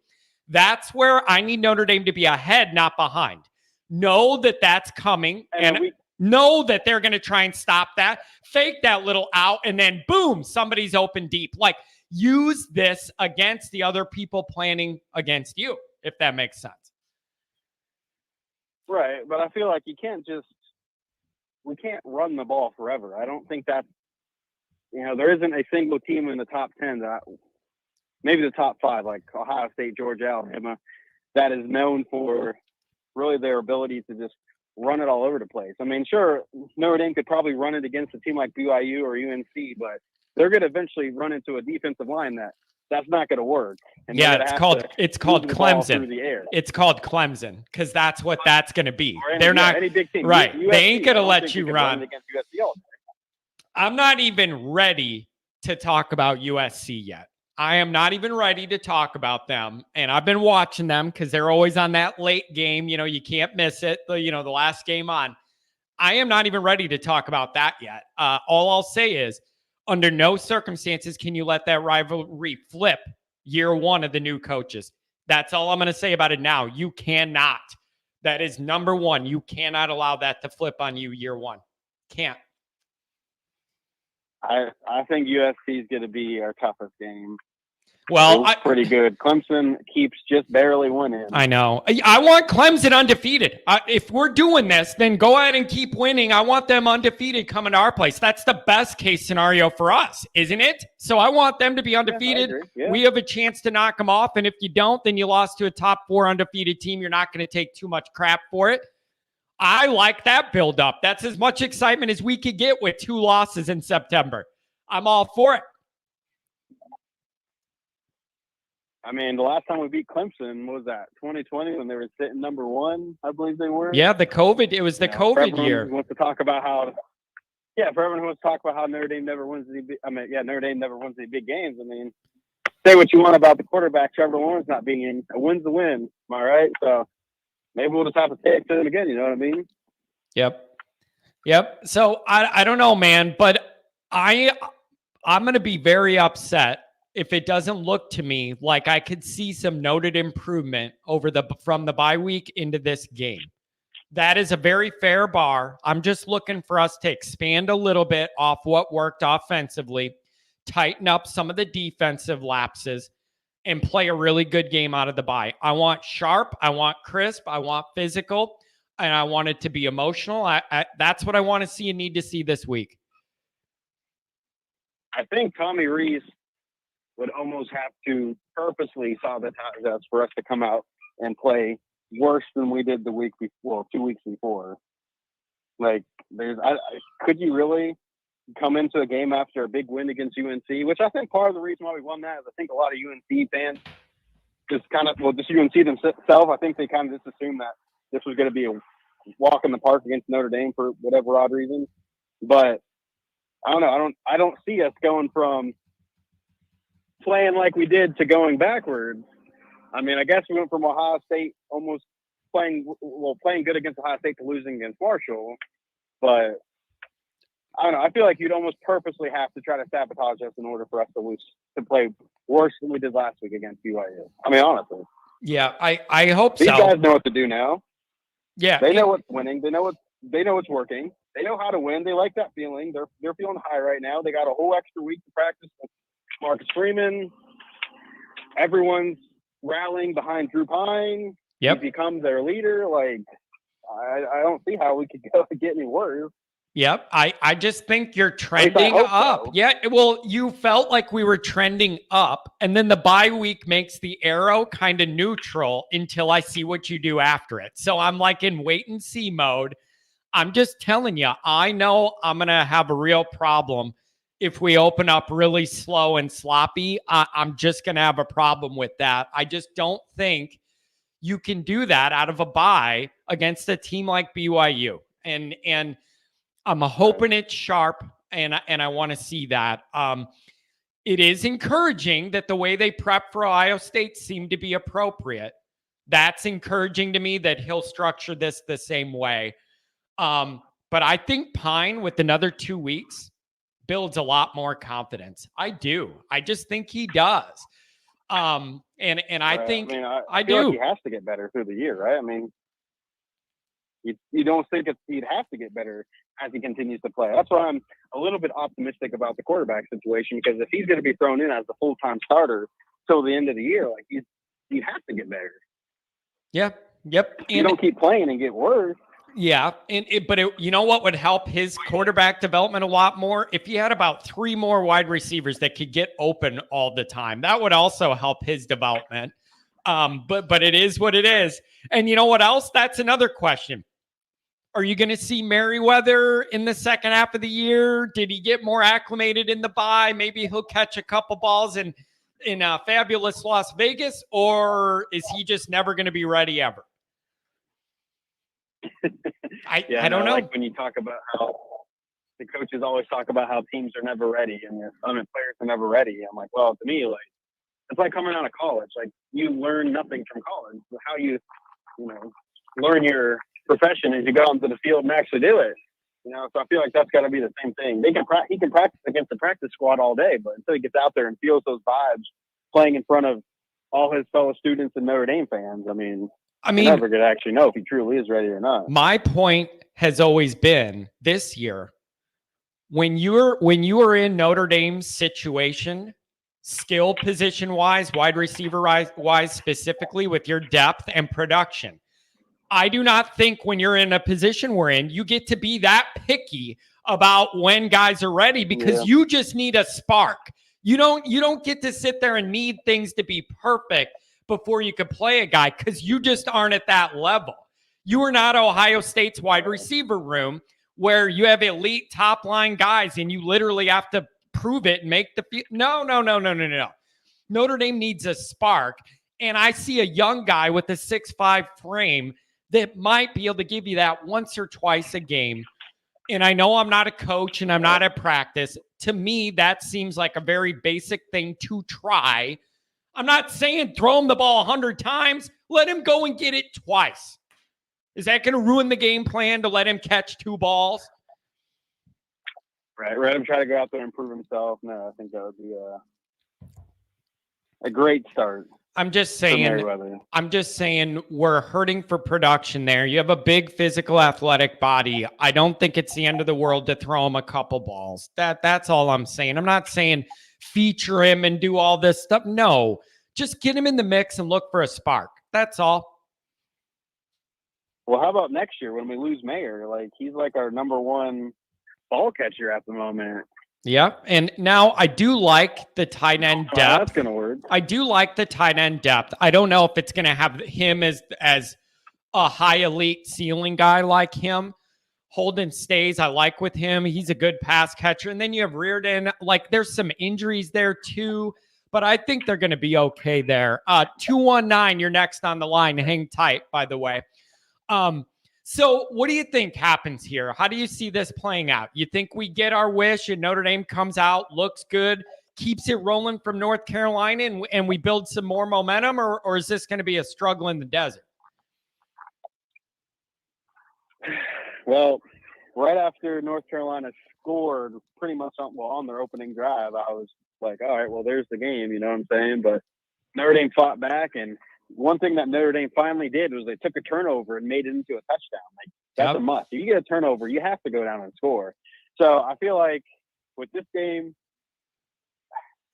That's where I need Notre Dame to be ahead, not behind. Know that that's coming, and know that they're going to try and stop that, fake that little out, and then boom, somebody's open deep. Like, use this against the other people planning against you, if that makes sense. Right, but I feel like we can't run the ball forever. I don't think that's, there isn't a single team in the top 10 maybe the top 5, like Ohio State, Georgia, Alabama, that is known for really their ability to just run it all over the place. I mean, sure, Notre Dame could probably run it against a team like BYU or UNC, but they're going to eventually run into a defensive line that's not going to work. And yeah, it's called Clemson. It's called Clemson because that's what that's going to be. They're not any big team, right. USC, they ain't going to let you run. Against USC all day. I'm not even ready to talk about USC yet. I am not even ready to talk about them. And I've been watching them because they're always on that late game. You can't miss it. The last game on. I am not even ready to talk about that yet. All I'll say is, under no circumstances can you let that rivalry flip year one of the new coaches. That's all I'm going to say about it now. You cannot. That is number one. You cannot allow that to flip on you year one. Can't. I think USC is going to be our toughest game. Well, pretty good. Clemson keeps just barely winning. I know. I want Clemson undefeated. If we're doing this, then go ahead and keep winning. I want them undefeated coming to our place. That's the best case scenario for us, isn't it? So I want them to be undefeated. Yeah. We have a chance to knock them off. And if you don't, then you lost to a top 4 undefeated team. You're not going to take too much crap for it. I like that build up. That's as much excitement as we could get with 2 losses in September. I'm all for it. I mean, the last time we beat Clemson was that 2020 when they were sitting number 1, I believe they were. Yeah, it was the COVID year. Wants to talk about how, for everyone who wants to talk about how Notre Dame never wins Notre Dame never wins any big games. I mean, say what you want about the quarterback, Trevor Lawrence not being in. A win's a win. Am I right? So maybe we'll just have to say it to him again. You know what I mean? Yep. So I don't know, man, but I'm going to be very upset if it doesn't look to me like I could see some noted improvement from the bye week into this game. That is a very fair bar. I'm just looking for us to expand a little bit off what worked offensively, tighten up some of the defensive lapses, and play a really good game out of the bye. I want sharp, I want crisp, I want physical, and I want it to be emotional. That's what I want to see and need to see this week. I think Tommy Rees would almost have to purposely sabotage us for us to come out and play worse than we did 2 weeks before. Like, could you really come into a game after a big win against UNC, which I think part of the reason why we won that is I think a lot of UNC fans just UNC themselves, I think they kind of just assumed that this was going to be a walk in the park against Notre Dame for whatever odd reason. But I don't know. I don't see us going from playing like we did to going backwards. I mean, I guess we went from Ohio State almost playing good against Ohio State to losing against Marshall. But I don't know. I feel like you'd almost purposely have to try to sabotage us in order for us to play worse than we did last week against BYU. I mean, honestly. Yeah, I hope These so. These guys know what to do now. Yeah. They know what's winning. They know what's working. They know how to win. They like that feeling. They're feeling high right now. They got a whole extra week to practice with Marcus Freeman. Everyone's rallying behind Drew Pine. Yep. He becomes their leader. Like, I don't see how we could get any worse. Yep. I just think you're trending up. So. Yeah. Well, you felt like we were trending up, and then the bye week makes the arrow kind of neutral until I see what you do after it. So I'm like in wait and see mode. I'm just telling you, I know I'm going to have a real problem if we open up really slow and sloppy. I'm just going to have a problem with that. I just don't think you can do that out of a bye against a team like BYU. And I'm hoping it's sharp, and I want to see that. It is encouraging that the way they prep for Ohio State seemed to be appropriate. That's encouraging to me that he'll structure this the same way. But I think Pine, with another 2 weeks, builds a lot more confidence. I do. I just think he does. And I think I do. Like he has to get better through the year, right? I mean, You don't think he'd have to get better as he continues to play. That's why I'm a little bit optimistic about the quarterback situation, because if he's going to be thrown in as the full-time starter till the end of the year, like you have to get better. Yeah. Yep. You don't keep playing and get worse. Yeah. But you know what would help his quarterback development a lot more? If he had about 3 more wide receivers that could get open all the time, that would also help his development. But it is what it is. And you know what else? That's another question. Are you going to see Merriweather in the second half of the year? Did he get more acclimated in the bye? Maybe he'll catch a couple balls in fabulous Las Vegas, or is he just never going to be ready ever? I don't know. Like when you talk about how the coaches always talk about how teams are never ready and the players are never ready. I'm like, well, to me, like it's like coming out of college. Like you learn nothing from college. How you learn your profession as you go onto the field and actually do it. So I feel like that's got to be the same thing. He can practice against the practice squad all day, but until he gets out there and feels those vibes, playing in front of all his fellow students and Notre Dame fans, I mean, you're never going to actually know if he truly is ready or not. My point has always been this year, when you are in Notre Dame's situation, skill position wise, wide receiver wise, specifically with your depth and production, I do not think when you're in a position we're in, you get to be that picky about when guys are ready, because you just need a spark. You don't get to sit there and need things to be perfect before you can play a guy, because you just aren't at that level. You are not Ohio State's wide receiver room where you have elite top line guys and you literally have to prove it and make the field. No. Notre Dame needs a spark. And I see a young guy with a 6'5" frame that might be able to give you that once or twice a game. And I know I'm not a coach and I'm not at practice. To me, that seems like a very basic thing to try. I'm not saying throw him the ball 100 times. Let him go and get it twice. Is that going to ruin the game plan to let him catch 2 balls? Right. Let him try to go out there and prove himself. No, I think that would be a great start. I'm just saying we're hurting for production there. You have a big physical athletic body. I don't think it's the end of the world to throw him a couple balls. That's all I'm saying. I'm not saying feature him and do all this stuff. No, just get him in the mix and look for a spark. That's all. Well, how about next year when we lose Mayer? Like, he's like our number 1 ball catcher at the moment. Yeah, and now I do like the tight end depth. That's going to work. I do like the tight end depth. I don't know if it's going to have him as a high elite ceiling guy like him. Holden Stays, I like with him. He's a good pass catcher. And then you have Reardon. Like, there's some injuries there too, but I think they're going to be okay there. 219, you're next on the line. Hang tight, by the way. So what do you think happens here? How do you see this playing out? You think we get our wish and Notre Dame comes out, looks good, keeps it rolling from North Carolina, and we build some more momentum, or is this going to be a struggle in the desert? Well, right after North Carolina scored pretty much on their opening drive, I was like, all right, well, there's the game, you know what I'm saying? But Notre Dame fought back, and one thing that Notre Dame finally did was they took a turnover and made it into a touchdown. Like, that's a must. If you get a turnover, you have to go down and score. So I feel like with this game,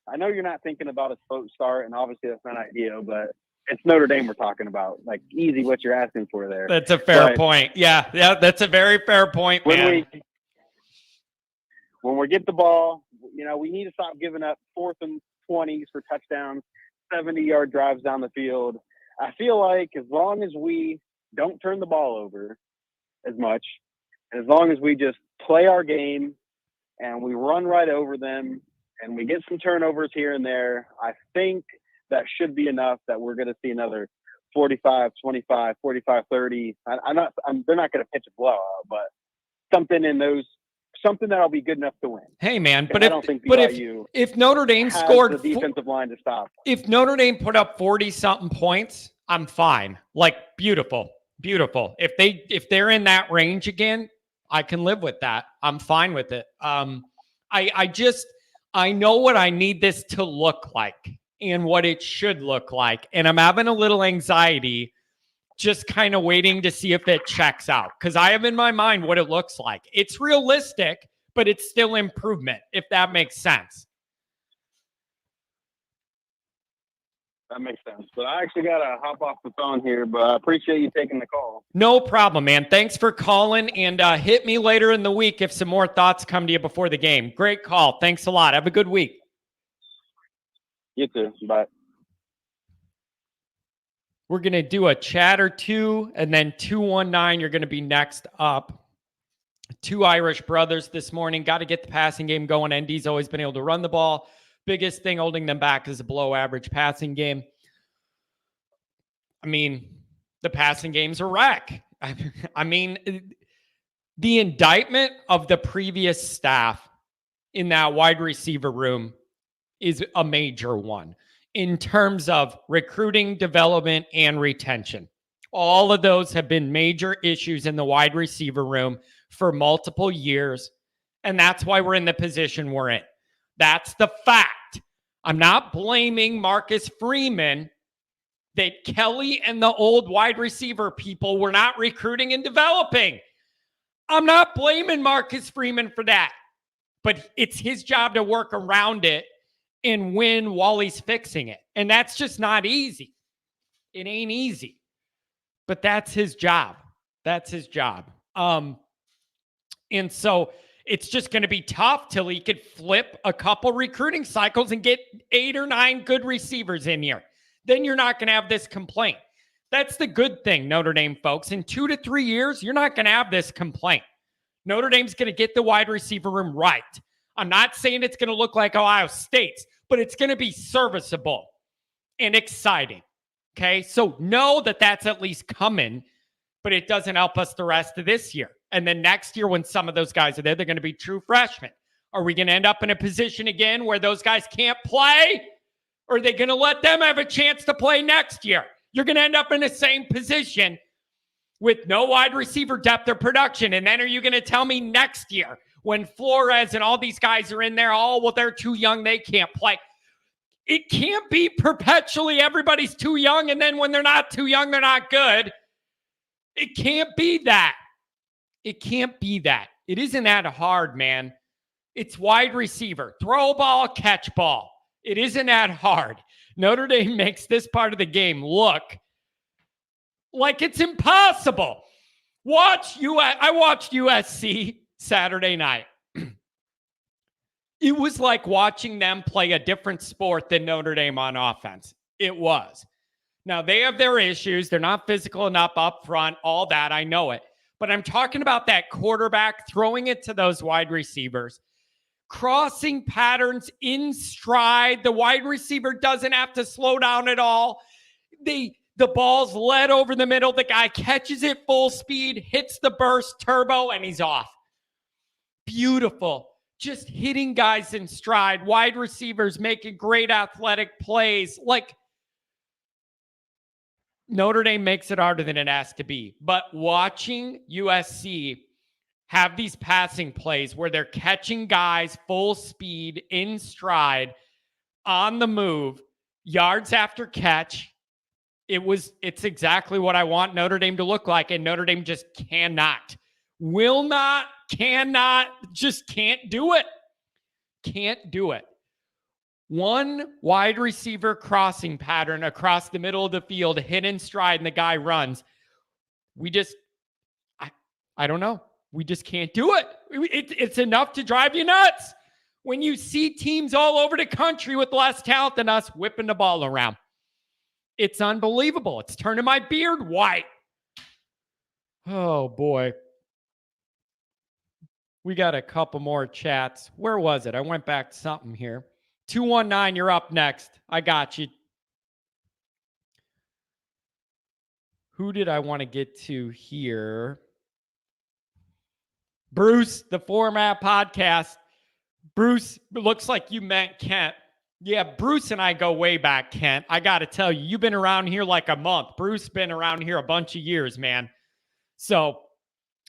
I know you're not thinking about a slow start, and obviously that's not ideal, but it's Notre Dame we're talking about. Like, easy what you're asking for there. That's a fair point. Yeah, that's a very fair point, man. When we get the ball, we need to stop giving up 4th and 20s for touchdowns, 70-yard drives down the field. I feel like as long as we don't turn the ball over as much, and as long as we just play our game and we run right over them and we get some turnovers here and there, I think that should be enough that we're going to see another 45-25, 45-30. They're not going to pitch a blowout, but something that'll be good enough to win. Hey, man, but if Notre Dame scored the defensive line to stop, if Notre Dame put up 40-something points, I'm fine. Like, beautiful. If they're in that range again, I can live with that. I'm fine with it. I know what I need this to look like and what it should look like, and I'm having a little anxiety just kind of waiting to see if it checks out, because I have in my mind what it looks like. It's realistic, but it's still improvement, if that makes sense. That makes sense. But I actually got to hop off the phone here, but I appreciate you taking the call. No problem, man. Thanks for calling, and hit me later in the week if some more thoughts come to you before the game. Great call. Thanks a lot. Have a good week. You too. Bye. We're going to do a chat or two, and then 219, you're going to be next up. Two Irish brothers this morning. Got to get the passing game going. ND's always been able to run the ball. Biggest thing holding them back is a below average passing game. I mean, the passing game's a wreck. I mean, the indictment of the previous staff in that wide receiver room is a major one in terms of recruiting, development, and retention. All of those have been major issues in the wide receiver room for multiple years, and that's why we're in the position we're in. That's the fact. I'm not blaming Marcus Freeman that Kelly and the old wide receiver people were not recruiting and developing. I'm not blaming Marcus Freeman for that, but it's his job to work around it and win while he's fixing it. And that's just not easy. It ain't easy, but that's his job. That's his job. And so it's just going to be tough till he could flip a couple recruiting cycles and get 8 or 9 good receivers in here. Then you're not going to have this complaint. That's the good thing, Notre Dame folks. In 2 to 3 years, you're not going to have this complaint. Notre Dame's going to get the wide receiver room right. I'm not saying it's going to look like Ohio State's, but it's going to be serviceable and exciting. Okay, so know that that's at least coming, but it doesn't help us the rest of this year. And then next year, when some of those guys are there, they're going to be true freshmen. Are we going to end up in a position again where those guys can't play? Or are they going to let them have a chance to play next year? You're going to end up in the same position with no wide receiver depth or production. And then are you going to tell me next year when Flores and all these guys are in there, oh, well, they're too young, they can't play? It can't be perpetually everybody's too young, and then when they're not too young, they're not good. It can't be that. It can't be that. It isn't that hard, man. It's wide receiver. Throw ball, catch ball. It isn't that hard. Notre Dame makes this part of the game look like it's impossible. I watched USC Saturday night. It was like watching them play a different sport than Notre Dame on offense. It was. Now, they have their issues. They're not physical enough up front, all that. I know it. But I'm talking about that quarterback throwing it to those wide receivers, crossing patterns in stride. The wide receiver doesn't have to slow down at all. The ball's led over the middle. The guy catches it full speed, hits the burst turbo, and he's off. Beautiful. Just hitting guys in stride. Wide receivers making great athletic plays. Like, Notre Dame makes it harder than it has to be. But watching USC have these passing plays where they're catching guys full speed, in stride, on the move, yards after catch, it's exactly what I want Notre Dame to look like, and Notre Dame just cannot. Will not, cannot, just can't do it. Can't do it. One wide receiver crossing pattern across the middle of the field, hit in stride, and the guy runs. I don't know. We just can't do it. It's enough to drive you nuts when you see teams all over the country with less talent than us whipping the ball around. It's unbelievable. It's turning my beard white. Oh, boy. We got a couple more chats. Where was it? I went back to something here. 219, you're up next. I got you. Who did I want to get to here? Bruce, the Format Podcast. Bruce, looks like you meant Kent. Yeah, Bruce and I go way back, Kent. I got to tell you, you've been around here like a month. Bruce been around here a bunch of years, man. So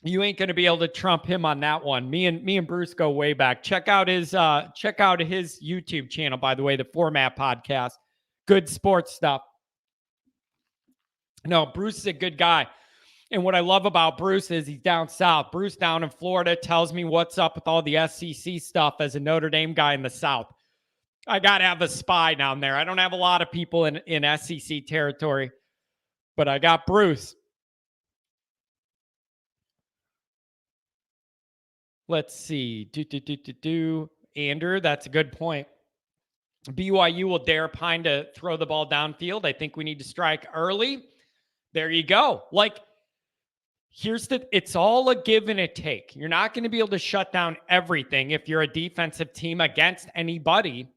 you ain't going to be able to trump him on that one. Me and Bruce go way back. Check out his YouTube channel, by the way, the Format Podcast. Good sports stuff. No, Bruce is a good guy. And what I love about Bruce is he's down south. Bruce down in Florida tells me what's up with all the SEC stuff as a Notre Dame guy in the South. I got to have a spy down there. I don't have a lot of people in SEC territory, but I got Bruce. Let's see. Andrew, that's a good point. BYU will dare Pine to throw the ball downfield. I think we need to strike early. There you go. Like, it's all a give and a take. You're not going to be able to shut down everything if you're a defensive team against anybody.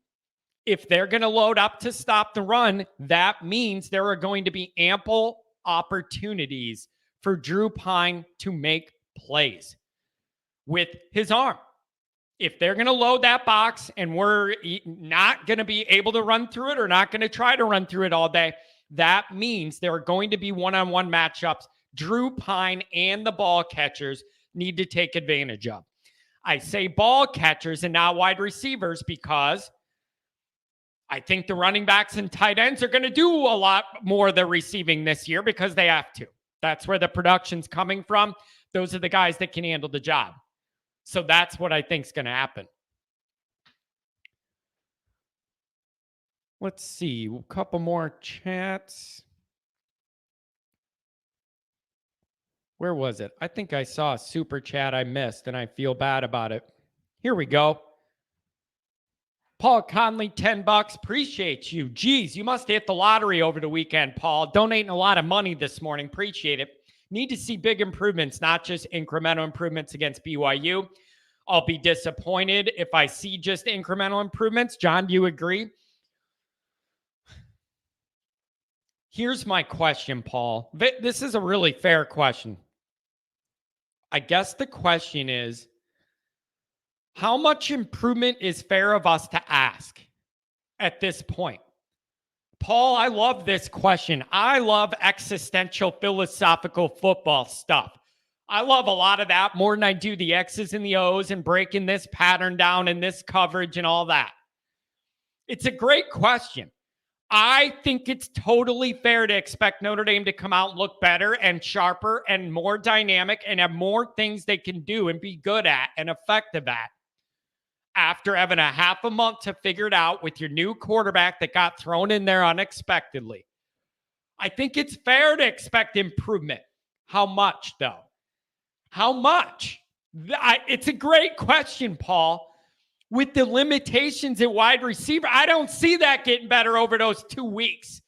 If they're going to load up to stop the run, that means there are going to be ample opportunities for Drew Pine to make plays with his arm. If they're going to load that box and we're not going to be able to run through it or not going to try to run through it all day, that means there are going to be one-on-one matchups Drew Pine and the ball catchers need to take advantage of. I say ball catchers and not wide receivers because I think the running backs and tight ends are going to do a lot more of the receiving this year because they have to. That's where the production's coming from. Those are the guys that can handle the job. So that's what I think is going to happen. Let's see. A couple more chats. Where was it? I think I saw a super chat I missed, and I feel bad about it. Here we go. Paul Conley, $10. Appreciate you. Geez, you must have hit the lottery over the weekend, Paul. Donating a lot of money this morning. Appreciate it. Need to see big improvements, not just incremental improvements against BYU. I'll be disappointed if I see just incremental improvements. John, do you agree? Here's my question, Paul. This is a really fair question. I guess the question is, how much improvement is fair of us to ask at this point? Paul, I love this question. I love existential philosophical football stuff. I love a lot of that more than I do the X's and the O's and breaking this pattern down and this coverage and all that. It's a great question. I think it's totally fair to expect Notre Dame to come out and look better and sharper and more dynamic and have more things they can do and be good at and effective at after having a half a month to figure it out with your new quarterback that got thrown in there unexpectedly. I think it's fair to expect improvement. How much, though? How much? It's a great question, Paul. With the limitations at wide receiver, I don't see that getting better over those 2 weeks.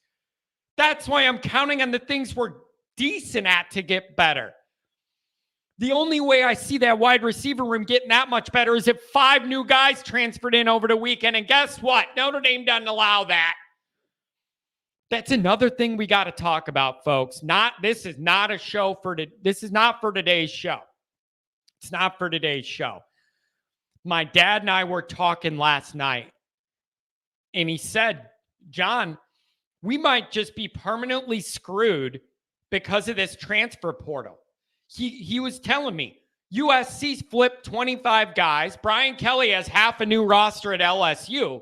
That's why I'm counting on the things we're decent at to get better. The only way I see that wide receiver room getting that much better is if 5 new guys transferred in over the weekend. And guess what? Notre Dame doesn't allow that. That's another thing we got to talk about, folks. This is not for today's show. It's not for today's show. My dad and I were talking last night, and he said, John, we might just be permanently screwed because of this transfer portal. He was telling me, USC's flipped 25 guys. Brian Kelly has half a new roster at LSU.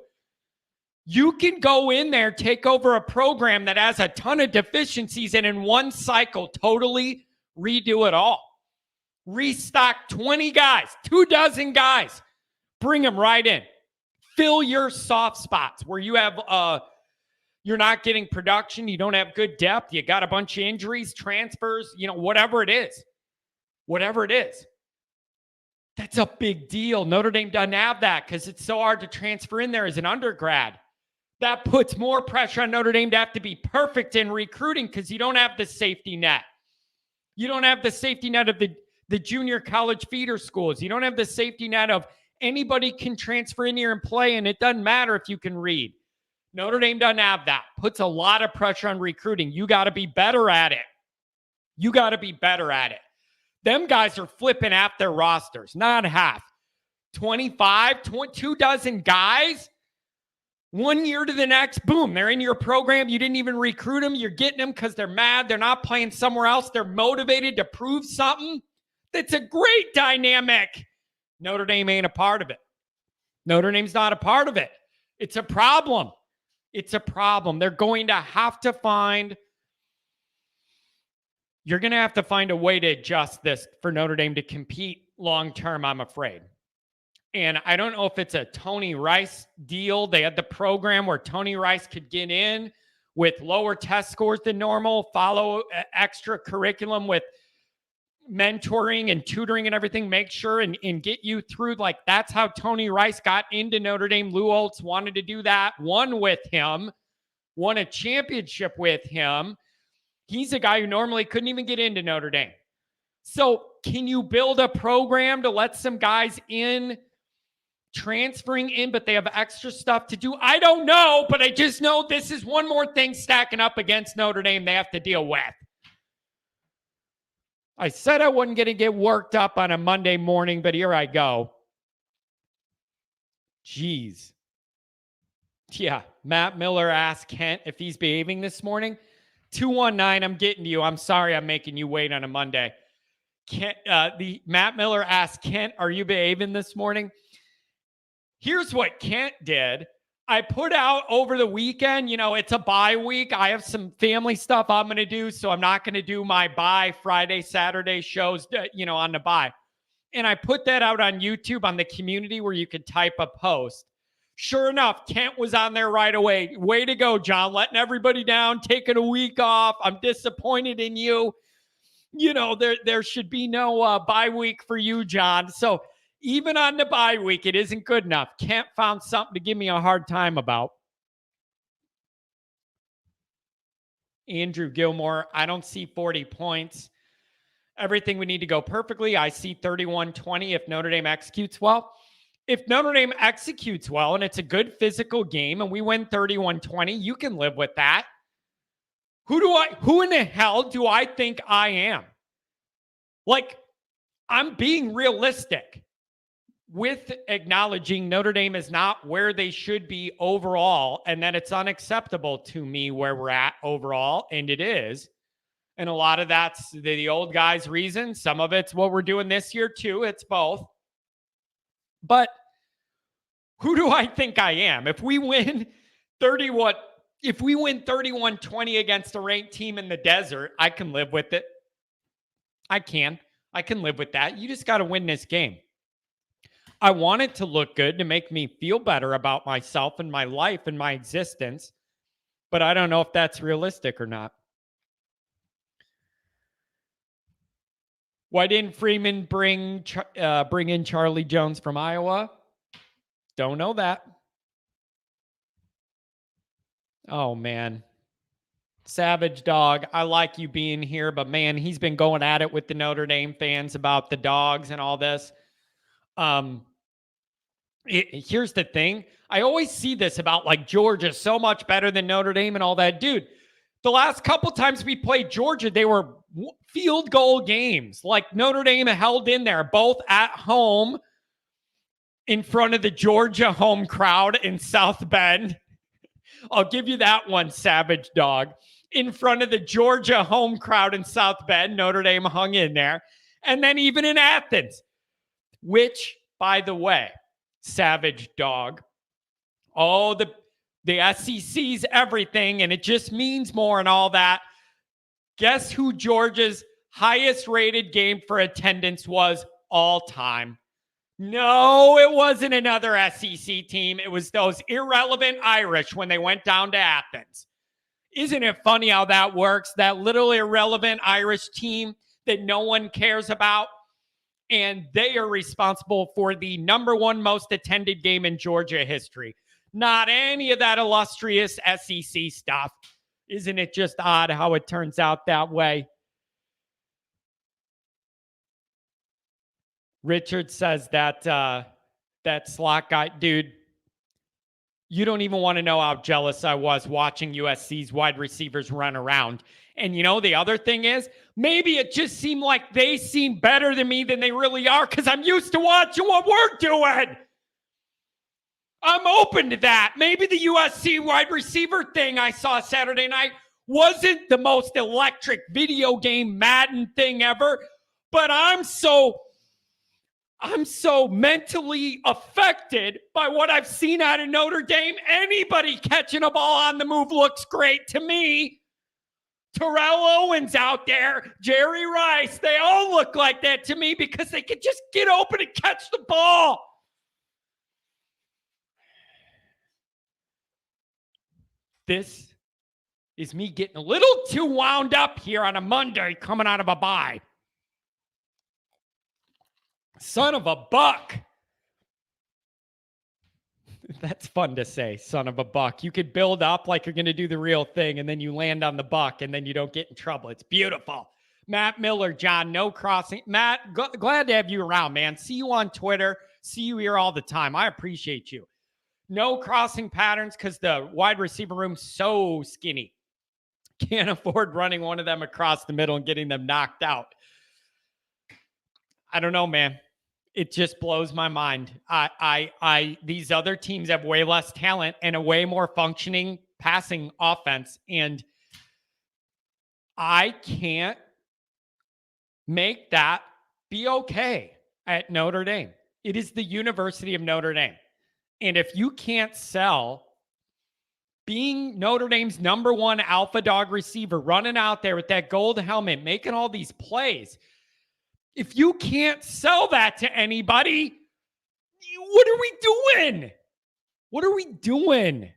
You can go in there, take over a program that has a ton of deficiencies, and in one cycle, totally redo it all. Restock 20 guys, 24 guys. Bring them right in. Fill your soft spots where you have you're not getting production, you don't have good depth, you got a bunch of injuries, transfers, whatever it is. Whatever it is. That's a big deal. Notre Dame doesn't have that because it's so hard to transfer in there as an undergrad. That puts more pressure on Notre Dame to have to be perfect in recruiting because you don't have the safety net. You don't have the safety net of the junior college feeder schools. You don't have the safety net of anybody can transfer in here and play, and it doesn't matter if you can read. Notre Dame doesn't have that. Puts a lot of pressure on recruiting. You got to be better at it. You got to be better at it. Them guys are flipping half their rosters, not half. 24 guys, 1 year to the next, boom, they're in your program. You didn't even recruit them. You're getting them because they're mad. They're not playing somewhere else. They're motivated to prove something. That's a great dynamic. Notre Dame ain't a part of it. Notre Dame's not a part of it. It's a problem. It's a problem. They're going to have to find You're going to have to find a way to adjust this for Notre Dame to compete long-term, I'm afraid. And I don't know if it's a Tony Rice deal. They had the program where Tony Rice could get in with lower test scores than normal, follow extra curriculum with mentoring and tutoring and everything, make sure and get you through. Like, that's how Tony Rice got into Notre Dame. Lou Holtz wanted to do that, won with him, won a championship with him. He's a guy who normally couldn't even get into Notre Dame. So can you build a program to let some guys in, transferring in, but they have extra stuff to do? I don't know, but I just know this is one more thing stacking up against Notre Dame they have to deal with. I said I wasn't going to get worked up on a Monday morning, but here I go. Jeez. Yeah, Matt Miller asked Kent if he's behaving this morning. 219, I'm getting to you. I'm sorry I'm making you wait on a Monday. Kent, Matt Miller asked Kent, are you behaving this morning? Here's what Kent did. I put out over the weekend, it's a bye week. I have some family stuff I'm going to do, so I'm not going to do my bye Friday, Saturday shows, on the bye. And I put that out on YouTube on the community where you could type a post. Sure enough, Kent was on there right away. Way to go, John, letting everybody down, taking a week off. I'm disappointed in you. There should be no bye week for you, John. So even on the bye week, it isn't good enough. Kent found something to give me a hard time about. Andrew Gilmore, I don't see 40 points. Everything would need to go perfectly. I see 31-20 if Notre Dame executes well. If Notre Dame executes well and it's a good physical game and we win 31-20, you can live with that. Who in the hell do I think I am? Like, I'm being realistic with acknowledging Notre Dame is not where they should be overall, and that it's unacceptable to me where we're at overall, and it is. And a lot of that's the old guys' reason. Some of it's what we're doing this year too. It's both. But who do I think I am? If we win 31-20 against a ranked team in the desert, I can live with it. I can live with that. You just got to win this game. I want it to look good to make me feel better about myself and my life and my existence, but I don't know if that's realistic or not. Why didn't Freeman bring in Charlie Jones from Iowa? Don't know that. Oh, man. Savage Dog, I like you being here, but man, he's been going at it with the Notre Dame fans about the dogs and all this. Here's the thing. I always see this about like Georgia so much better than Notre Dame and all that. Dude, the last couple times we played Georgia, they were field goal games. Like Notre Dame held in there, both at home in front of the Georgia home crowd in South Bend. I'll give you that one, Savage Dog. In front of the Georgia home crowd in South Bend, Notre Dame hung in there. And then even in Athens, which, by the way, Savage Dog, the SEC's everything, and it just means more and all that. Guess who Georgia's highest rated game for attendance was all time? No, it wasn't another SEC team. It was those irrelevant Irish when they went down to Athens. Isn't it funny how that works? That little irrelevant Irish team that no one cares about, and they are responsible for the number one most attended game in Georgia history. Not any of that illustrious SEC stuff. Isn't it just odd how it turns out that way? Richard says that slot guy, dude, you don't even want to know how jealous I was watching USC's wide receivers run around. And the other thing is, maybe it just seemed like they seem better than me than they really are because I'm used to watching what we're doing. I'm open to that. Maybe the USC wide receiver thing I saw Saturday night wasn't the most electric video game Madden thing ever, but I'm so mentally affected by what I've seen out of Notre Dame. Anybody catching a ball on the move looks great to me. Terrell Owens out there, Jerry Rice. They all look like that to me because they could just get open and catch the ball. This is me getting a little too wound up here on a Monday coming out of a bye. Son of a buck. That's fun to say, son of a buck. You could build up like you're going to do the real thing, and then you land on the buck, and then you don't get in trouble. It's beautiful. Matt Miller, John, no crossing. Matt, glad to have you around, man. See you on Twitter. See you here all the time. I appreciate you. No crossing patterns because the wide receiver room's so skinny. Can't afford running one of them across the middle and getting them knocked out. I don't know, man. It just blows my mind. These other teams have way less talent and a way more functioning passing offense. And I can't make that be okay at Notre Dame. It is the University of Notre Dame. And if you can't sell being Notre Dame's number one alpha dog receiver, running out there with that gold helmet, making all these plays, if you can't sell that to anybody, what are we doing? What are we doing?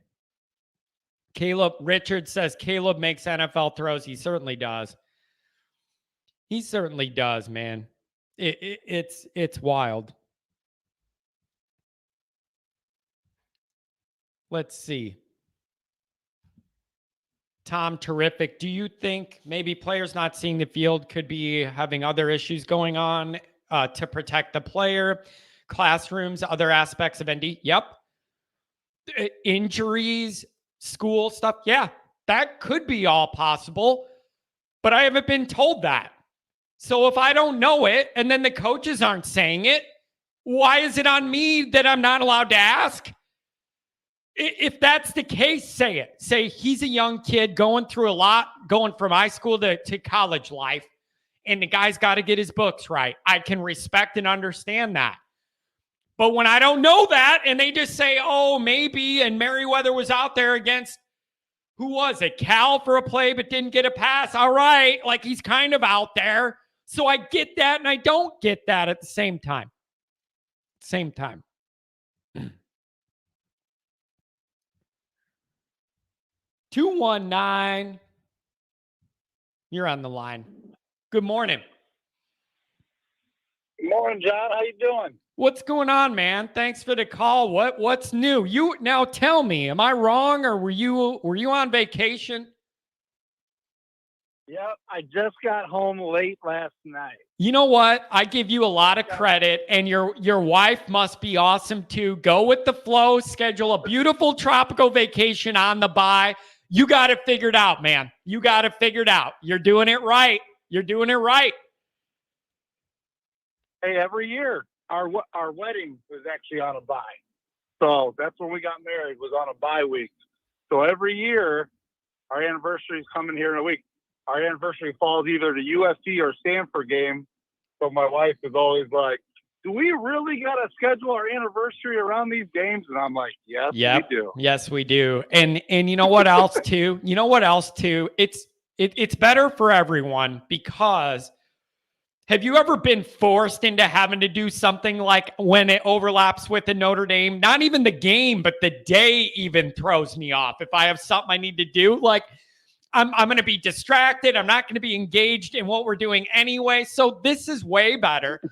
Caleb Richards says Caleb makes NFL throws. He certainly does. He certainly does, man. It's wild. Let's see. Tom, terrific. Do you think maybe players not seeing the field could be having other issues going on to protect the player? Classrooms, other aspects of ND? Yep. Injuries, school stuff? Yeah, that could be all possible, but I haven't been told that. So if I don't know it and then the coaches aren't saying it, why is it on me that I'm not allowed to ask? If that's the case, say it. Say he's a young kid going through a lot, going from high school to college life, and the guy's got to get his books right. I can respect and understand that. But when I don't know that, and they just say, oh, maybe, and Merriweather was out there against, who was it? Cal for a play, but didn't get a pass. All right, like he's kind of out there. So I get that, and I don't get that at the same time. Same time. 219. You're on the line. Good morning. Good morning, John. How you doing? What's going on, man? Thanks for the call. What's new? You now tell me, am I wrong or were you on vacation? Yep, I just got home late last night. You know what? I give you a lot of credit, and your wife must be awesome too. Go with the flow, schedule a beautiful tropical vacation on the bye. You got it figured out, man. You got it figured out. You're doing it right. You're doing it right. Hey, every year our wedding was actually on a bye. So that's when we got married, was on a bye week. So every year our anniversary is coming here in a week. Our anniversary falls either to USC or Stanford game. So my wife is always like, do we really got to schedule our anniversary around these games? And I'm like, yes, we do. Yes, we do. And you know what else too? It's better for everyone because have you ever been forced into having to do something like when it overlaps with the Notre Dame? Not even the game, but the day even throws me off. If I have something I need to do, like I'm going to be distracted. I'm not going to be engaged in what we're doing anyway. So this is way better.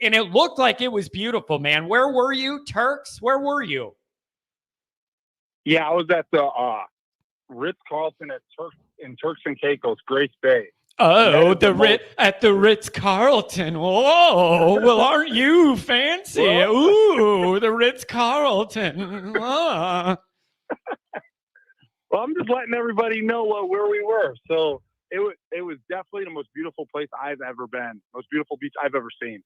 And it looked like it was beautiful, man. Where were you, Turks? Where were you? Yeah, I was at the Ritz-Carlton in Turks and Caicos, Grace Bay. Oh, at the Ritz-Carlton. Whoa, well, aren't you fancy? Ooh, the Ritz-Carlton. Well, I'm just letting everybody know where we were. So it was definitely the most beautiful place I've ever been. Most beautiful beach I've ever seen.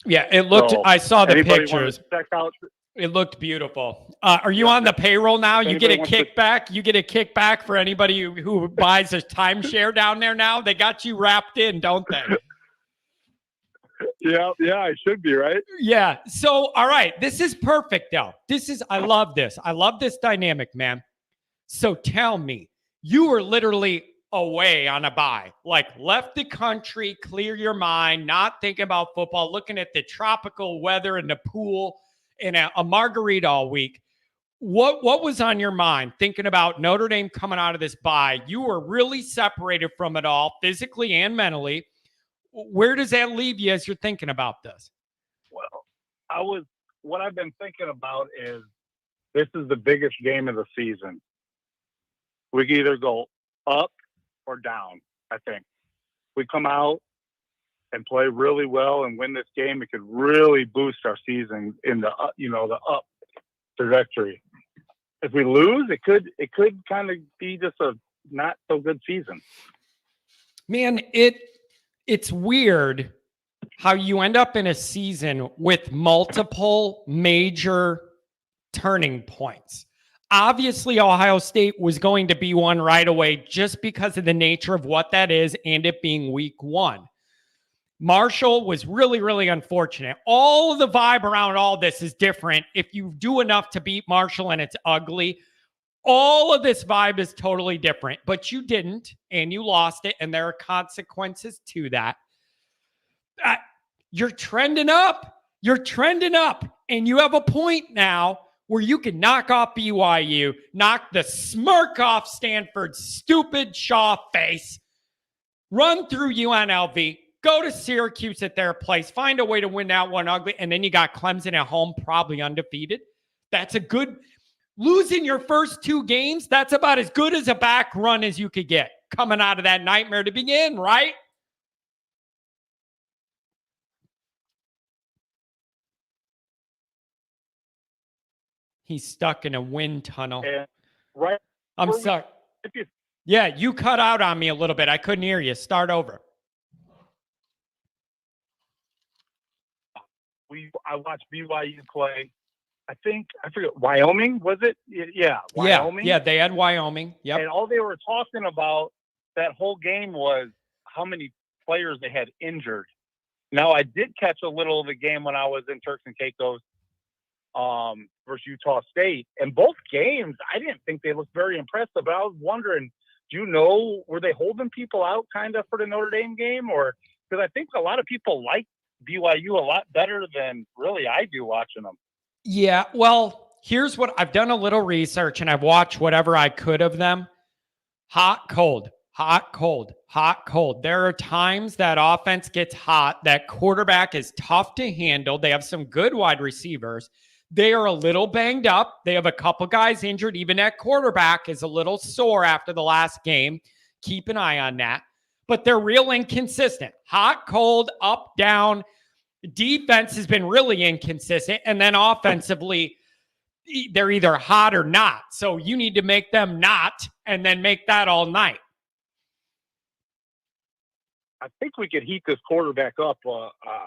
Yeah, it looked. So I saw the pictures. Check out. It looked beautiful. Are you on the payroll now? You get a kickback. You get a kickback for anybody who buys a timeshare down there now. They got you wrapped in, don't they? Yeah, I should be, right? Yeah. So, all right, this is perfect, though. I love this. I love this dynamic, man. So tell me, you were literally away on a bye. Like left the country, clear your mind, not thinking about football, looking at the tropical weather in the pool and a margarita all week. What was on your mind thinking about Notre Dame coming out of this bye? You were really separated from it all physically and mentally. Where does that leave you as you're thinking about this? Well, what I've been thinking about is this is the biggest game of the season. We can either go up or down. I think we come out and play really well and win this game, it could really boost our season in the the up trajectory. If we lose, it could kind of be just a not so good season. Man, it's weird how you end up in a season with multiple major turning points. Obviously, Ohio State was going to be one right away just because of the nature of what that is and it being week one. Marshall was really, really unfortunate. All of the vibe around all this is different. If you do enough to beat Marshall and it's ugly, all of this vibe is totally different, but you didn't and you lost it, and there are consequences to that. You're trending up. You're trending up, and you have a point now where you can knock off BYU, knock the smirk off Stanford's stupid Shaw face, run through UNLV, go to Syracuse at their place, find a way to win that one ugly, and then you got Clemson at home, probably undefeated. That's a good... Losing your first two games, that's about as good as a back run as you could get coming out of that nightmare to begin, right? He's stuck in a wind tunnel. Right. I'm sorry. Yeah, you cut out on me a little bit. I couldn't hear you. Start over. I watched BYU play. I forget, Wyoming, was it? Yeah, Wyoming. Yeah, they had Wyoming. Yep. And all they were talking about that whole game was how many players they had injured. Now, I did catch a little of the game when I was in Turks and Caicos versus Utah State. And both games, I didn't think they looked very impressive. But I was wondering, were they holding people out kind of for the Notre Dame game? Or because I think a lot of people like BYU a lot better than really I do watching them. Yeah, well, here's what I've done: a little research and I've watched whatever I could of them. Hot, cold, hot, cold, hot, cold. There are times that offense gets hot, that quarterback is tough to handle. They have some good wide receivers. They are a little banged up. They have a couple guys injured. Even that quarterback is a little sore after the last game. Keep an eye on that. But they're real inconsistent. Hot, cold, up, down. Defense has been really inconsistent. And then offensively, they're either hot or not. So you need to make them not and then make that all night. I think we could heat this quarterback up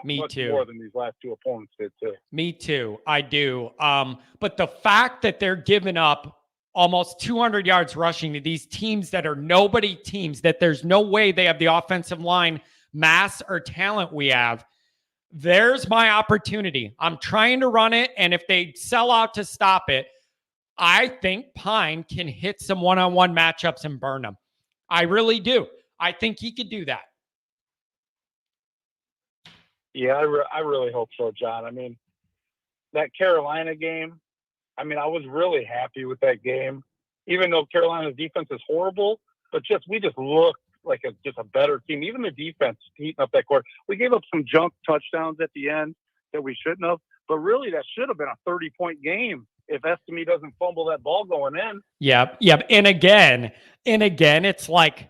much more than these last two opponents did too. Me too. I do. But the fact that they're giving up almost 200 yards rushing to these teams that are nobody teams, that there's no way they have the offensive line mass or talent we have, there's my opportunity. I'm trying to run it, and if they sell out to stop it, I think Pine can hit some one-on-one matchups and burn them. I really do. I think he could do that. Yeah, I really hope so, John. I mean, that Carolina game, I was really happy with that game, even though Carolina's defense is horrible, but we just looked like just a better team. Even the defense heating up that court. We gave up some junk touchdowns at the end that we shouldn't have, but really that should have been a 30-point game if Estime doesn't fumble that ball going in. Yep. And again, it's like,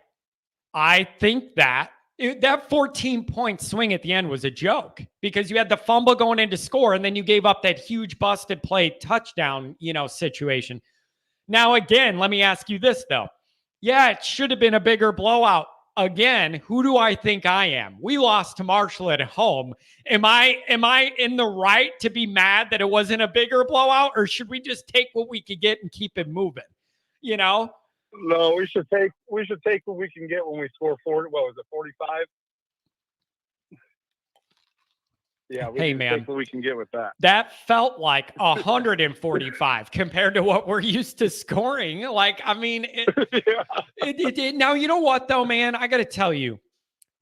I think that 14-point swing at the end was a joke because you had the fumble going in to score, and then you gave up that huge busted play touchdown, situation. Now, again, let me ask you this, though. Yeah, it should have been a bigger blowout. Again, who do I think I am? We lost to Marshall at home. Am I in the right to be mad that it wasn't a bigger blowout, or should we just take what we could get and keep it moving? No, we should take what we can get when we score 40. What was it, 45? Yeah, we Hey, can man. take what we can get with that. That felt like 145 compared to what we're used to scoring. Like, I mean, Yeah. now, you know what, though, man? I got to tell you,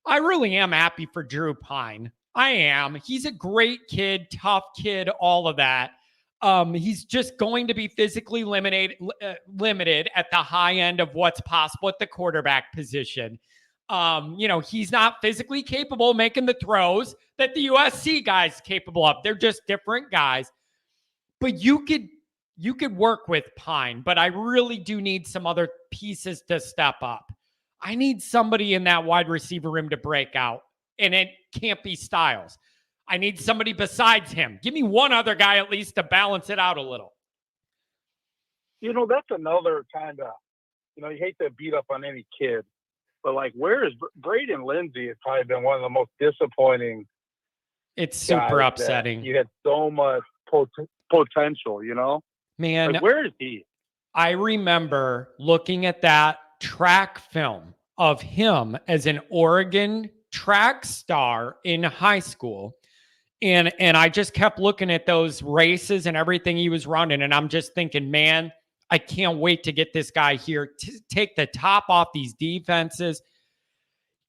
I really am happy for Drew Pine. I am. He's a great kid, tough kid, all of that. He's just going to be physically limited at the high end of what's possible at the quarterback position. He's not physically capable of making the throws that the USC guys capable of. They're just different guys. But you could work with Pine, but I really do need some other pieces to step up. I need somebody in that wide receiver room to break out, and it can't be Styles. I need somebody besides him. Give me one other guy at least to balance it out a little. That's another kind of, you hate to beat up on any kid, but like, where is Braden Lindsey? Has probably been one of the most disappointing. It's super upsetting. You had so much potential, Man, like, where is he? I remember looking at that track film of him as an Oregon track star in high school. And I just kept looking at those races and everything he was running. And I'm just thinking, man, I can't wait to get this guy here to take the top off these defenses.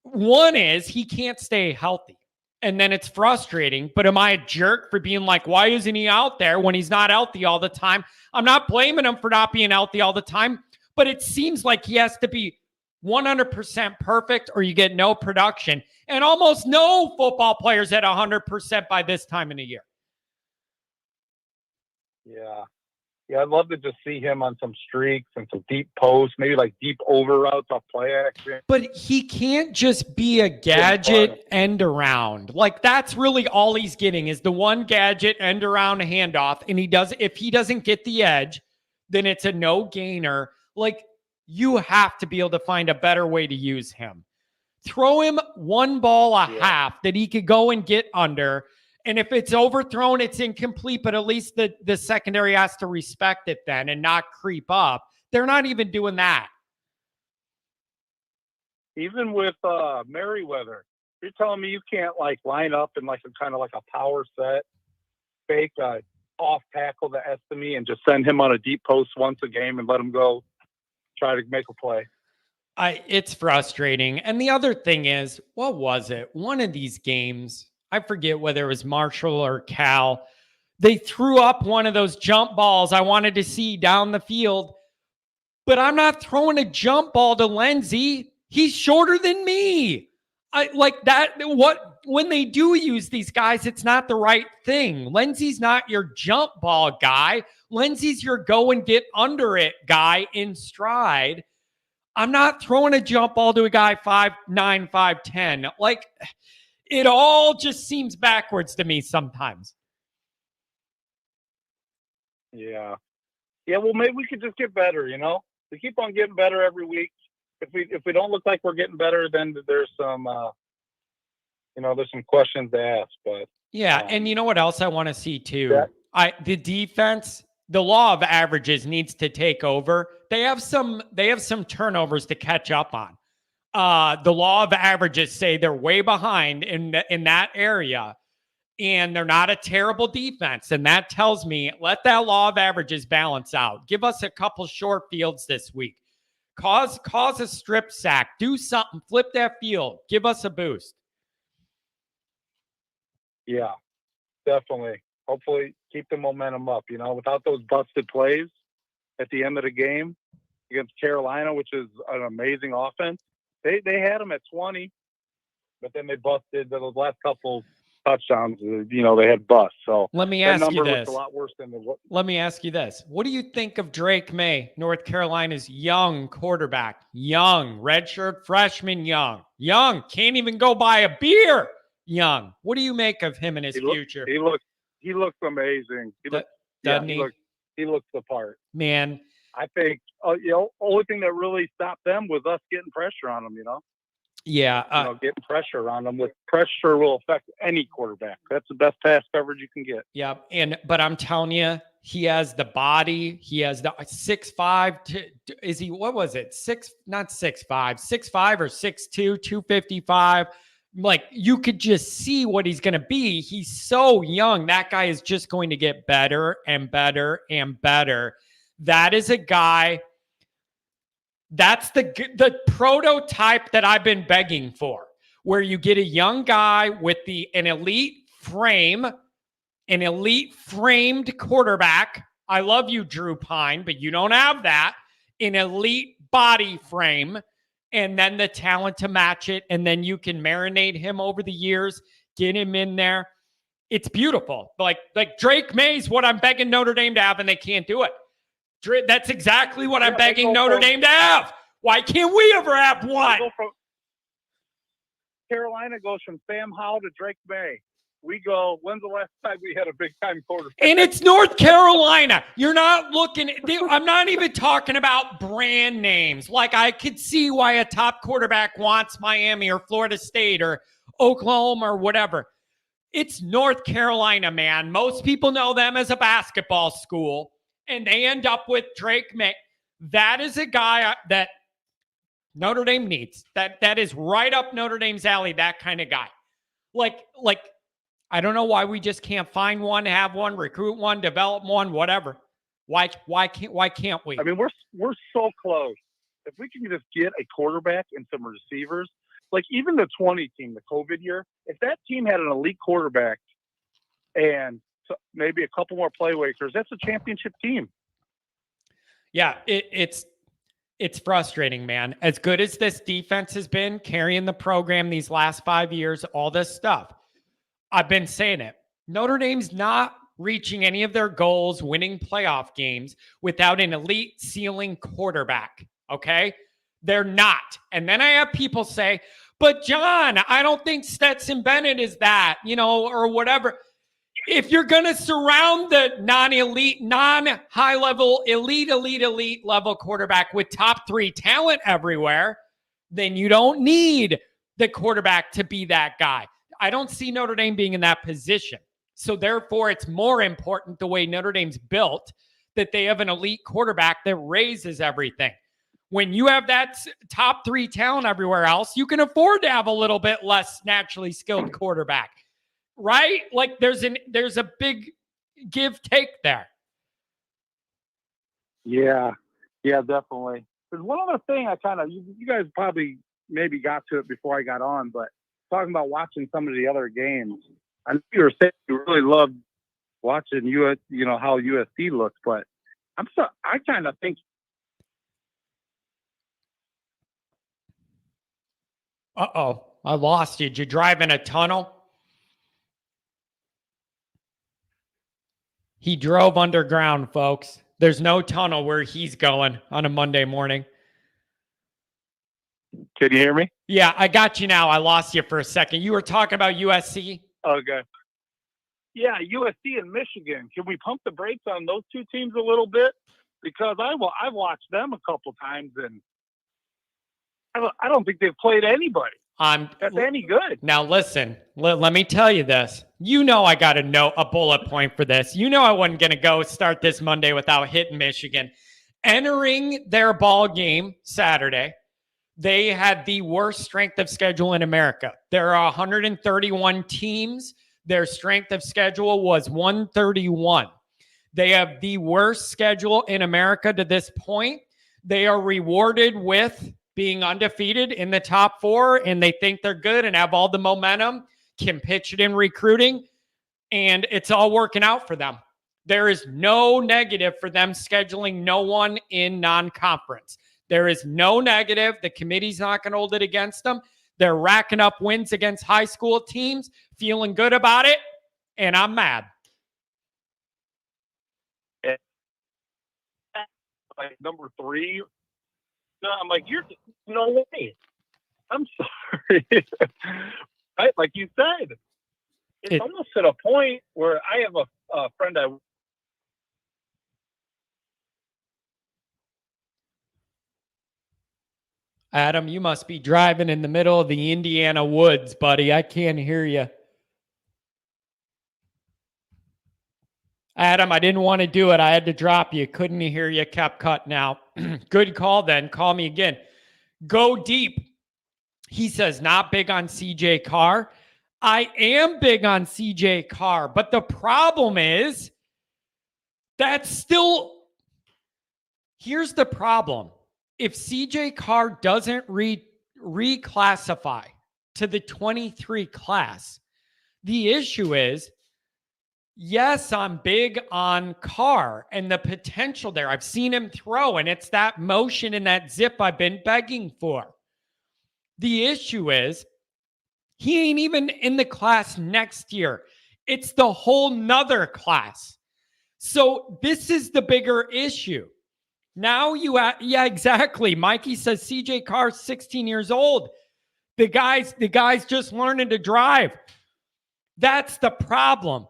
One is he can't stay healthy. And then it's frustrating. But am I a jerk for being like, why isn't he out there when he's not healthy all the time? I'm not blaming him for not being healthy all the time. But it seems like he has to be 100% perfect or you get no production. And almost no football players at 100% by this time in the year. Yeah. Yeah, I'd love to just see him on some streaks and some deep posts, maybe like deep over routes off play action. But he can't just be a gadget end around. Like, that's really all he's getting is the one gadget end around handoff. And if he doesn't get the edge, then it's a no gainer. Like, you have to be able to find a better way to use him. Throw him one ball a half that he could go and get under. And if it's overthrown, it's incomplete, but at least the secondary has to respect it then and not creep up. They're not even doing that. Even with Merriweather, you're telling me you can't like line up in like a kind of like a power set, fake off tackle to Estime and just send him on a deep post once a game and let him go try to make a play. It's frustrating. And the other thing is, what was it? One of these games, I forget whether it was Marshall or Cal, they threw up one of those jump balls I wanted to see down the field, but I'm not throwing a jump ball to Lindsey. He's shorter than me. I like that. When they do use these guys, it's not the right thing. Lindsey's not your jump ball guy. Lindsey's your go and get under it guy in stride. I'm not throwing a jump ball to a guy 5'9", 5'10". Like, it all just seems backwards to me sometimes. Yeah. Yeah, well, maybe we could just get better, We keep on getting better every week. If we don't look like we're getting better, then there's some, there's some questions to ask. But yeah, and you know what else I want to see too? The defense, the law of averages needs to take over. They have some turnovers to catch up on. The law of averages say they're way behind in that area, and they're not a terrible defense. And that tells me let that law of averages balance out. Give us a couple short fields this week. Cause a strip sack. Do something. Flip that field. Give us a boost. Yeah, definitely. Hopefully keep the momentum up, without those busted plays at the end of the game against Carolina, which is an amazing offense. They had them at 20, but then they busted those last couple touchdowns. They had busts. So let me ask you this. A lot worse than Let me ask you this. What do you think of Drake May, North Carolina's young quarterback? Young, redshirt freshman, young, can't even go buy a beer. Young. What do you make of him and his future? He looks amazing. He looks the part. Man, I think only thing that really stopped them was us getting pressure on them. Yeah, getting pressure on them. With pressure will affect any quarterback. That's the best pass coverage you can get. Yeah, but I'm telling you, he has the body. He has the 6'5". Is he? What was it? 6'5" or 6'2", 255. like you could just see what he's going to be. He's so young. That guy is just going to get better and better and better. That is a guy. That's the prototype that I've been begging for, where you get a young guy with an elite frame, an elite framed quarterback. I love you, Drew Pine, but you don't have that. An elite body frame, and then the talent to match it, and then you can marinate him over the years, get him in there. It's beautiful. Like Drake May's what I'm begging Notre Dame to have, and they can't do it. That's exactly what I'm begging Notre Dame to have. Why can't we ever have one? Carolina goes from Sam Howell to Drake May. We go, when's the last time we had a big-time quarterback? And it's North Carolina. You're not looking – I'm not even talking about brand names. Like, I could see why a top quarterback wants Miami or Florida State or Oklahoma or whatever. It's North Carolina, man. Most people know them as a basketball school, and they end up with Drake May. That is a guy that Notre Dame needs. That is right up Notre Dame's alley, that kind of guy. Like – I don't know why we just can't find one, have one, recruit one, develop one, whatever. Why can't we? I mean, we're so close. If we can just get a quarterback and some receivers, like even the 20 team, the COVID year, if that team had an elite quarterback and maybe a couple more playmakers, that's a championship team. Yeah, it's frustrating, man. As good as this defense has been carrying the program these last 5 years, all this stuff. I've been saying it. Notre Dame's not reaching any of their goals, winning playoff games without an elite ceiling quarterback. Okay? They're not. And then I have people say, but John, I don't think Stetson Bennett is that, or whatever. If you're going to surround the non-elite, non-high level, elite level quarterback with top 3 talent everywhere, then you don't need the quarterback to be that guy. I don't see Notre Dame being in that position. So therefore, it's more important the way Notre Dame's built that they have an elite quarterback that raises everything. When you have that top 3 talent everywhere else, you can afford to have a little bit less naturally skilled quarterback, right? Like there's a big give take there. Yeah, definitely. There's one other thing you guys probably maybe got to it before I got on, but talking about watching some of the other games, I know you were saying you really loved watching how USC looks, but I kind of think. Uh-oh, I lost you. Did you drive in a tunnel? He drove underground, folks. There's no tunnel where he's going on a Monday morning. Can you hear me? Yeah, I got you now. I lost you for a second. You were talking about USC? Okay. Yeah, USC and Michigan. Can we pump the brakes on those two teams a little bit? Because I've watched them a couple times, and I don't think they've played anybody that's any good. Now, listen. Let me tell you this. I got a bullet point for this. I wasn't going to go start this Monday without hitting Michigan. Entering their ball game Saturday, they had the worst strength of schedule in America. There are 131 teams. Their strength of schedule was 131. They have the worst schedule in America to this point. They are rewarded with being undefeated in the top 4, and they think they're good and have all the momentum, can pitch it in recruiting, and it's all working out for them. There is no negative for them scheduling no one in non-conference. There is no negative. The committee's not going to hold it against them. They're racking up wins against high school teams, feeling good about it, and I'm mad. Like number 3. No, I'm like, you're no way. I'm sorry. Right? Like you said, it's almost at a point where I have a friend Adam, you must be driving in the middle of the Indiana woods, buddy. I can't hear you. Adam, I didn't want to do it. I had to drop you. Couldn't hear you. Kept cutting out. Good call then. Call me again. Go deep. He says, not big on CJ Carr. I am big on CJ Carr, but the problem is that's still, here's the problem. If CJ Carr doesn't reclassify to the 23 class, the issue is, yes, I'm big on Carr and the potential there. I've seen him throw, and it's that motion and that zip I've been begging for. The issue is, he ain't even in the class next year. It's the whole nother class. So this is the bigger issue. Now yeah, exactly. Mikey says CJ Carr's 16 years old. The guy's just learning to drive. That's the problem.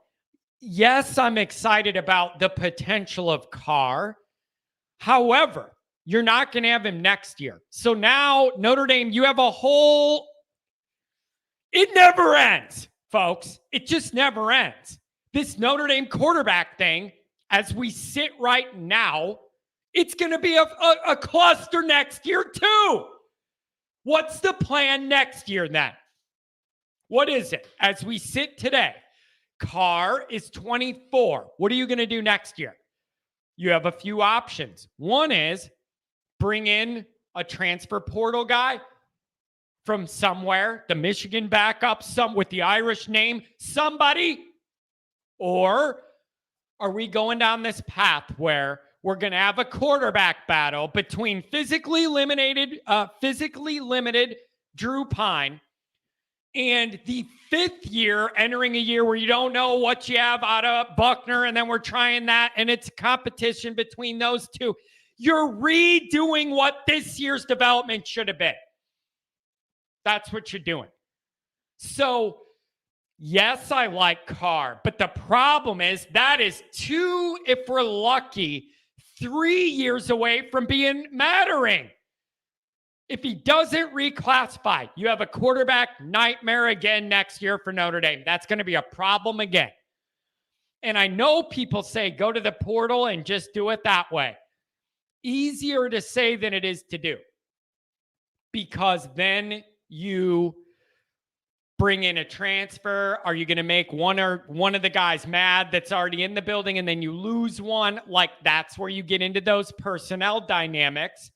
Yes, I'm excited about the potential of Carr. However, you're not going to have him next year. So now, Notre Dame, you have a whole... It never ends, folks. It just never ends. This Notre Dame quarterback thing, as we sit right now, it's going to be a cluster next year too. What's the plan next year then? What is it? As we sit today, Carr is 24. What are you going to do next year? You have a few options. One is bring in a transfer portal guy from somewhere, the Michigan backup, some with the Irish name, somebody. Or are we going down this path where we're going to have a quarterback battle between physically limited Drew Pine and the fifth year, entering a year where you don't know what you have out of Buckner, and then we're trying that, and it's a competition between those two. You're redoing what this year's development should have been. That's what you're doing. So, yes, I like Carr, but the problem is that is 2, if we're lucky, 3 years away from being mattering. If he doesn't reclassify, you have a quarterback nightmare again next year for Notre Dame. That's going to be a problem again. And I know people say go to the portal and just do it that way. Easier to say than it is to do. Because then you bring in a transfer. Are you going to make one of the guys mad that's already in the building, and then you lose one? Like, that's where you get into those personnel dynamics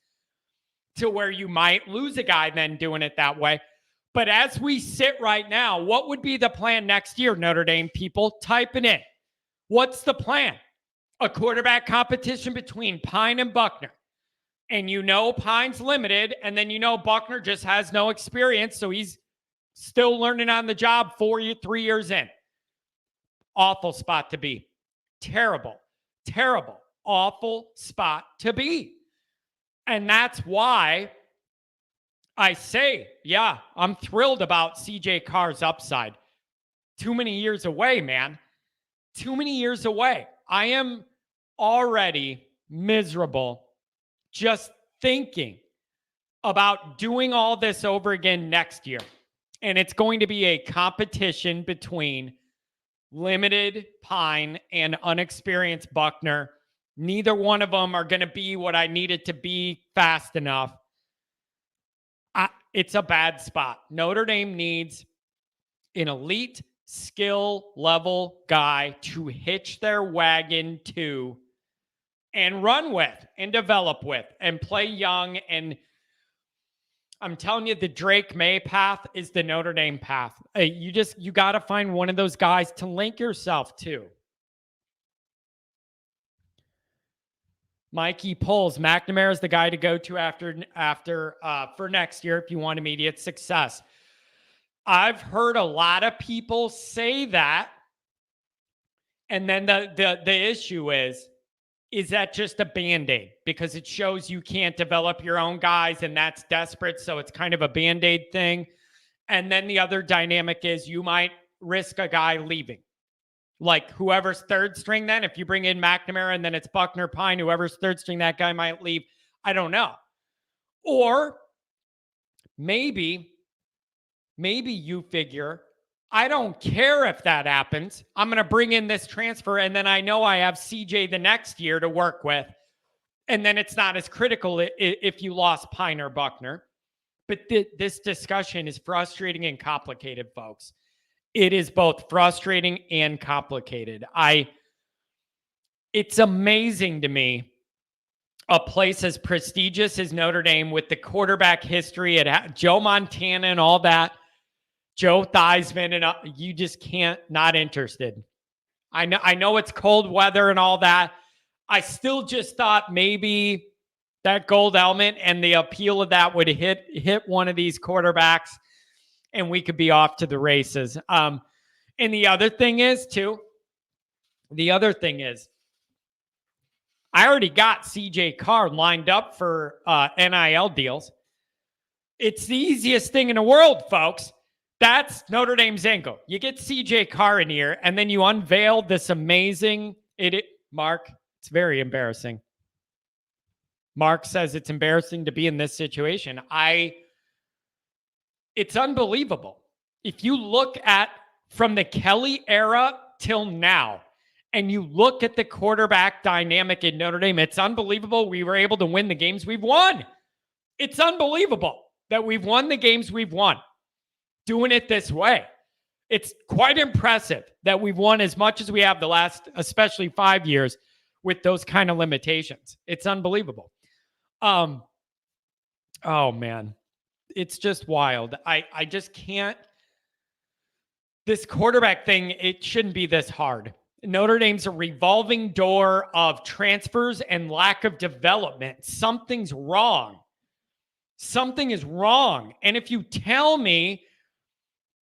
to where you might lose a guy then doing it that way. But as we sit right now, what would be the plan next year, Notre Dame people? Type it in. What's the plan? A quarterback competition between Pine and Buckner. And you know Pine's limited, and then you know Buckner just has no experience, so he's still learning on the job 3 years in. Awful spot to be. Terrible, awful spot to be. And that's why I say, yeah, I'm thrilled about CJ Carr's upside. Too many years away, man. Too many years away. I am already miserable just thinking about doing all this over again next year. And it's going to be a competition between limited Pine and unexperienced Buckner. Neither one of them are going to be what I need it to be fast enough. It's a bad spot. Notre Dame needs an elite skill level guy to hitch their wagon to and run with and develop with and play young. And I'm telling you, the Drake May path is the Notre Dame path. You got to find one of those guys to link yourself to. Mikey Poles, McNamara is the guy to go to after for next year if you want immediate success. I've heard a lot of people say that. And then the issue is that just a Band-Aid? Because it shows you can't develop your own guys, and that's desperate, so it's kind of a Band-Aid thing. And then the other dynamic is you might risk a guy leaving. Like whoever's third string then, if you bring in McNamara and then it's Buckner, Pine, whoever's third string, that guy might leave. I don't know. Or maybe you figure, I don't care if that happens. I'm going to bring in this transfer, and then I know I have CJ the next year to work with. And then it's not as critical if you lost Pine or Buckner. But this discussion is frustrating and complicated, folks. It is both frustrating and complicated. It's amazing to me, a place as prestigious as Notre Dame, with the quarterback history at Joe Montana and all that, Joe Theismann, and you just can't, not interested. I know it's cold weather and all that. I still just thought maybe that gold helmet and the appeal of that would hit one of these quarterbacks and we could be off to the races. And the other thing is, I already got CJ Carr lined up for NIL deals. It's the easiest thing in the world, folks. That's Notre Dame's angle. You get CJ Carr in here, and then you unveil this amazing Mark, it's very embarrassing. Mark says it's embarrassing to be in this situation. It's unbelievable. If you look at from the Kelly era till now, and you look at the quarterback dynamic in Notre Dame, it's unbelievable we were able to win the games we've won. It's unbelievable that we've won the games we've won doing it this way. It's quite impressive that we've won as much as we have the last, especially 5 years, with those kind of limitations. It's unbelievable. Oh man, it's just wild. I just can't. This quarterback thing, it shouldn't be this hard. Notre Dame's a revolving door of transfers and lack of development. Something's wrong. Something is wrong. And if you tell me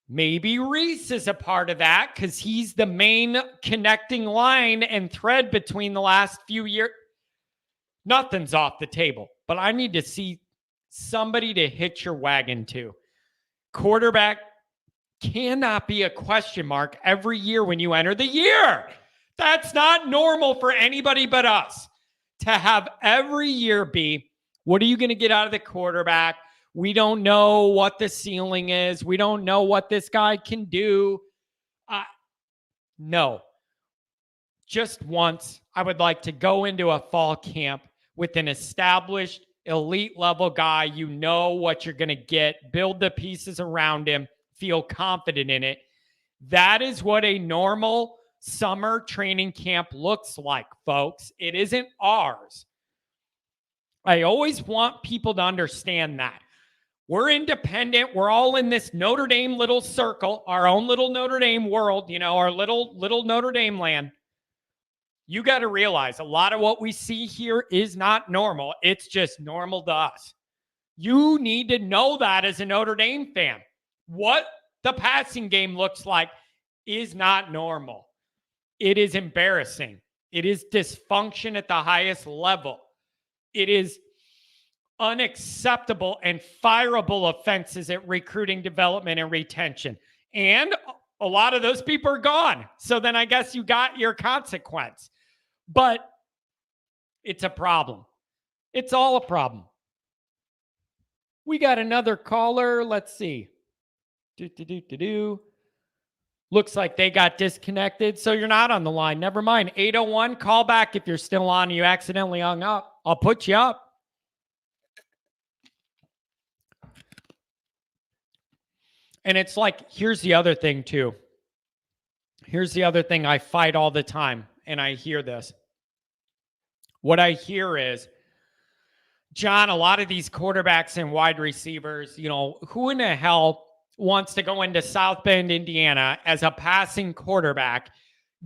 maybe Reese is a part of that because he's the main connecting line and thread between the last few years, nothing's off the table. But I need to see somebody to hitch your wagon to. Quarterback cannot be a question mark every year when you enter the year. That's not normal for anybody but us to have every year be, what are you going to get out of the quarterback? We don't know what the ceiling is. We don't know what this guy can do. No. Just once, I would like to go into a fall camp with an established elite level guy. You know what you're going to get. Build the pieces around him. Feel confident in it. That is what a normal summer training camp looks like, folks. It isn't ours. I always want people to understand that. We're independent. We're all in this Notre Dame little circle, our own little Notre Dame world, our little Notre Dame land. You got to realize a lot of what we see here is not normal. It's just normal to us. You need to know that as a Notre Dame fan. What the passing game looks like is not normal. It is embarrassing. It is dysfunction at the highest level. It is unacceptable and fireable offenses at recruiting, development, and retention. And a lot of those people are gone. So then I guess you got your consequence. But it's a problem. It's all a problem. We got another caller. Let's see. Looks like they got disconnected. So you're not on the line. Never mind. 801, call back if you're still on. You accidentally hung up. I'll put you up. And it's like, here's the other thing too. Here's the other thing I fight all the time. And I hear this. What I hear is, John, a lot of these quarterbacks and wide receivers, who in the hell wants to go into South Bend, Indiana as a passing quarterback,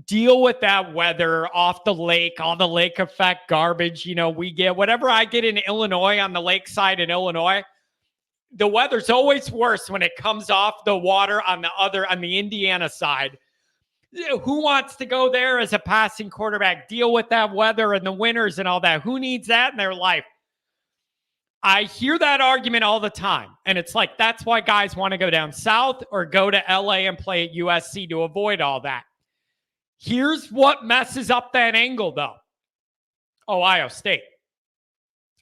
deal with that weather off the lake, all the lake effect garbage, we get. Whatever I get in Illinois, on the lakeside in Illinois, the weather's always worse when it comes off the water on the Indiana side. Who wants to go there as a passing quarterback, deal with that weather and the winters and all that? Who needs that in their life? I hear that argument all the time. And it's like, that's why guys want to go down south or go to LA and play at USC to avoid all that. Here's what messes up that angle, though. Ohio State.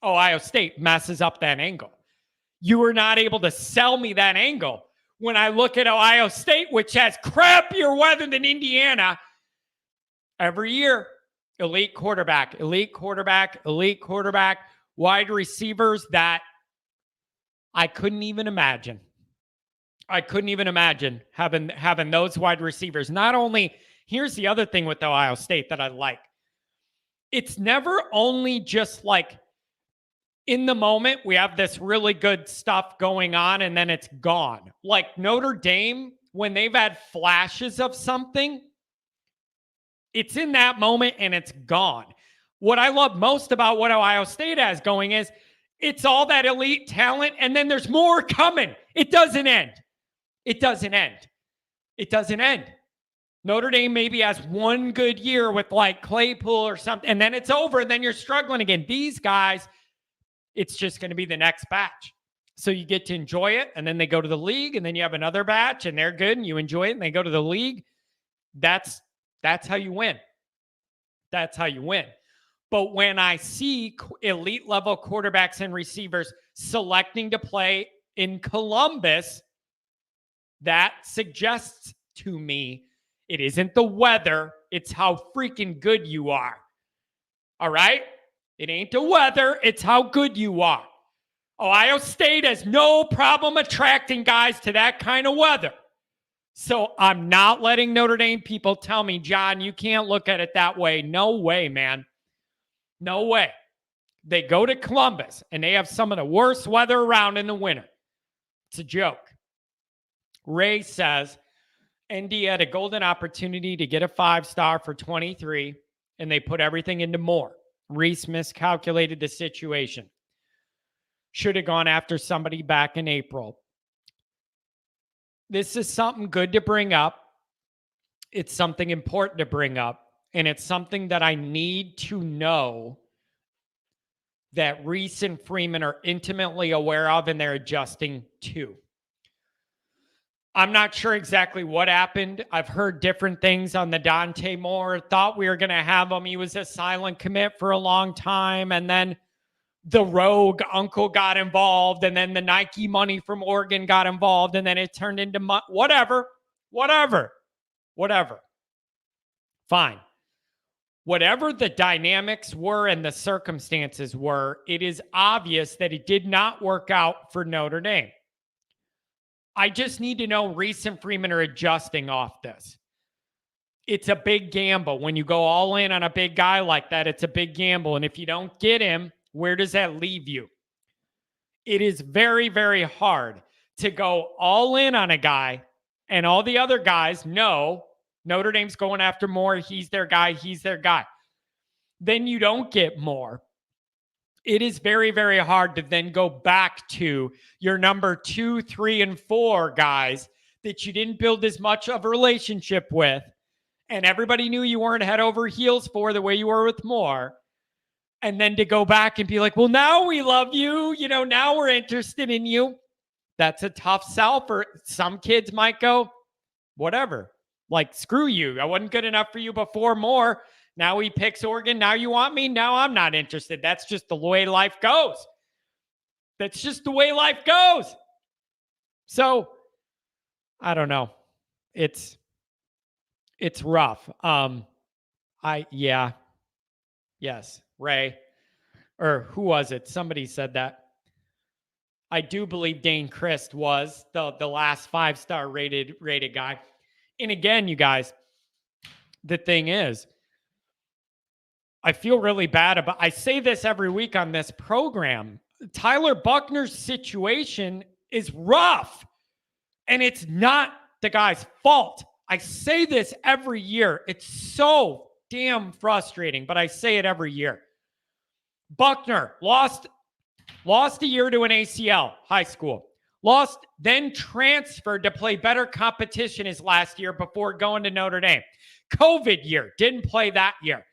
Ohio State messes up that angle. You were not able to sell me that angle. When I look at Ohio State, which has crappier weather than Indiana, every year, elite quarterback, wide receivers that I couldn't even imagine. Having those wide receivers. Not only, here's the other thing with Ohio State that I like. It's never only just like in the moment, we have this really good stuff going on and then it's gone. Like Notre Dame, when they've had flashes of something, it's in that moment and it's gone. What I love most about what Ohio State has going is it's all that elite talent and then there's more coming. It doesn't end. It doesn't end. It doesn't end. Notre Dame maybe has one good year with like Claypool or something, and then it's over, and then you're struggling again. These guys, it's just going to be the next batch. So you get to enjoy it, and then they go to the league, and then you have another batch, and they're good, and you enjoy it, and they go to the league. That's how you win. That's how you win. But when I see elite level quarterbacks and receivers selecting to play in Columbus, that suggests to me it isn't the weather, it's how freaking good you are. All right? It ain't the weather, it's how good you are. Ohio State has no problem attracting guys to that kind of weather. So I'm not letting Notre Dame people tell me, John, you can't look at it that way. No way, man. No way. They go to Columbus, and they have some of the worst weather around in the winter. It's a joke. Ray says, ND had a golden opportunity to get a 5-star for 23, and they put everything into more. Reese miscalculated the situation. Should have gone after somebody back in April. This is something good to bring up. It's something important to bring up, and it's something that I need to know that Reese and Freeman are intimately aware of, and they're adjusting to. I'm not sure exactly what happened. I've heard different things on the Dante Moore. Thought we were going to have him. He was a silent commit for a long time. And then the rogue uncle got involved. And then the Nike money from Oregon got involved. And then it turned into whatever. Fine. Whatever the dynamics were and the circumstances were, it is obvious that it did not work out for Notre Dame. I just need to know Reese and Freeman are adjusting off this. It's a big gamble. When you go all in on a big guy like that, it's a big gamble. And if you don't get him, where does that leave you? It is very, very hard to go all in on a guy and all the other guys know Notre Dame's going after Moore. He's their guy. Then you don't get Moore. It is very, very hard to then go back to your number 2, 3, and 4 guys that you didn't build as much of a relationship with, and everybody knew you weren't head over heels for the way you were with Moore, and then to go back and be like, well, now we love you. Now we're interested in you. That's a tough sell for some kids. Might go, whatever. Like, screw you. I wasn't good enough for you before Moore. Now he picks Oregon. Now you want me? Now I'm not interested. That's just the way life goes. So, I don't know. It's rough. Yes, Ray. Or who was it? Somebody said that. I do believe Dane Christ was the last 5-star rated guy. And again, you guys, the thing is, I feel really bad about, I say this every week on this program. Tyler Buckner's situation is rough, and it's not the guy's fault. I say this every year. It's so damn frustrating, but I say it every year. Buckner lost a year to an ACL, high school. Then transferred to play better competition his last year before going to Notre Dame. COVID year, didn't play that year.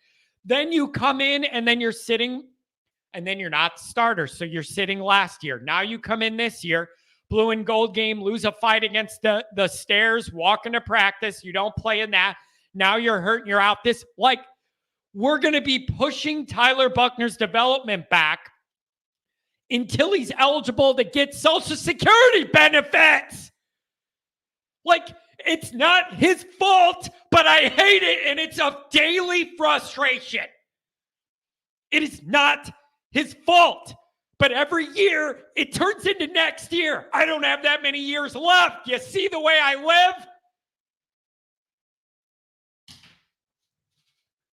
Then you come in and then you're sitting, and then you're not the starter, so you're sitting last year. Now you come in this year, blue and gold game, lose a fight against the stairs, walk into practice, you don't play in that. Now you're hurt and you're out. We're going to be pushing Tyler Buckner's development back until he's eligible to get Social Security benefits. It's not his fault, but I hate it, and it's a daily frustration. It is not his fault, But every year, it turns into next year. I don't have that many years left. You see the way I live?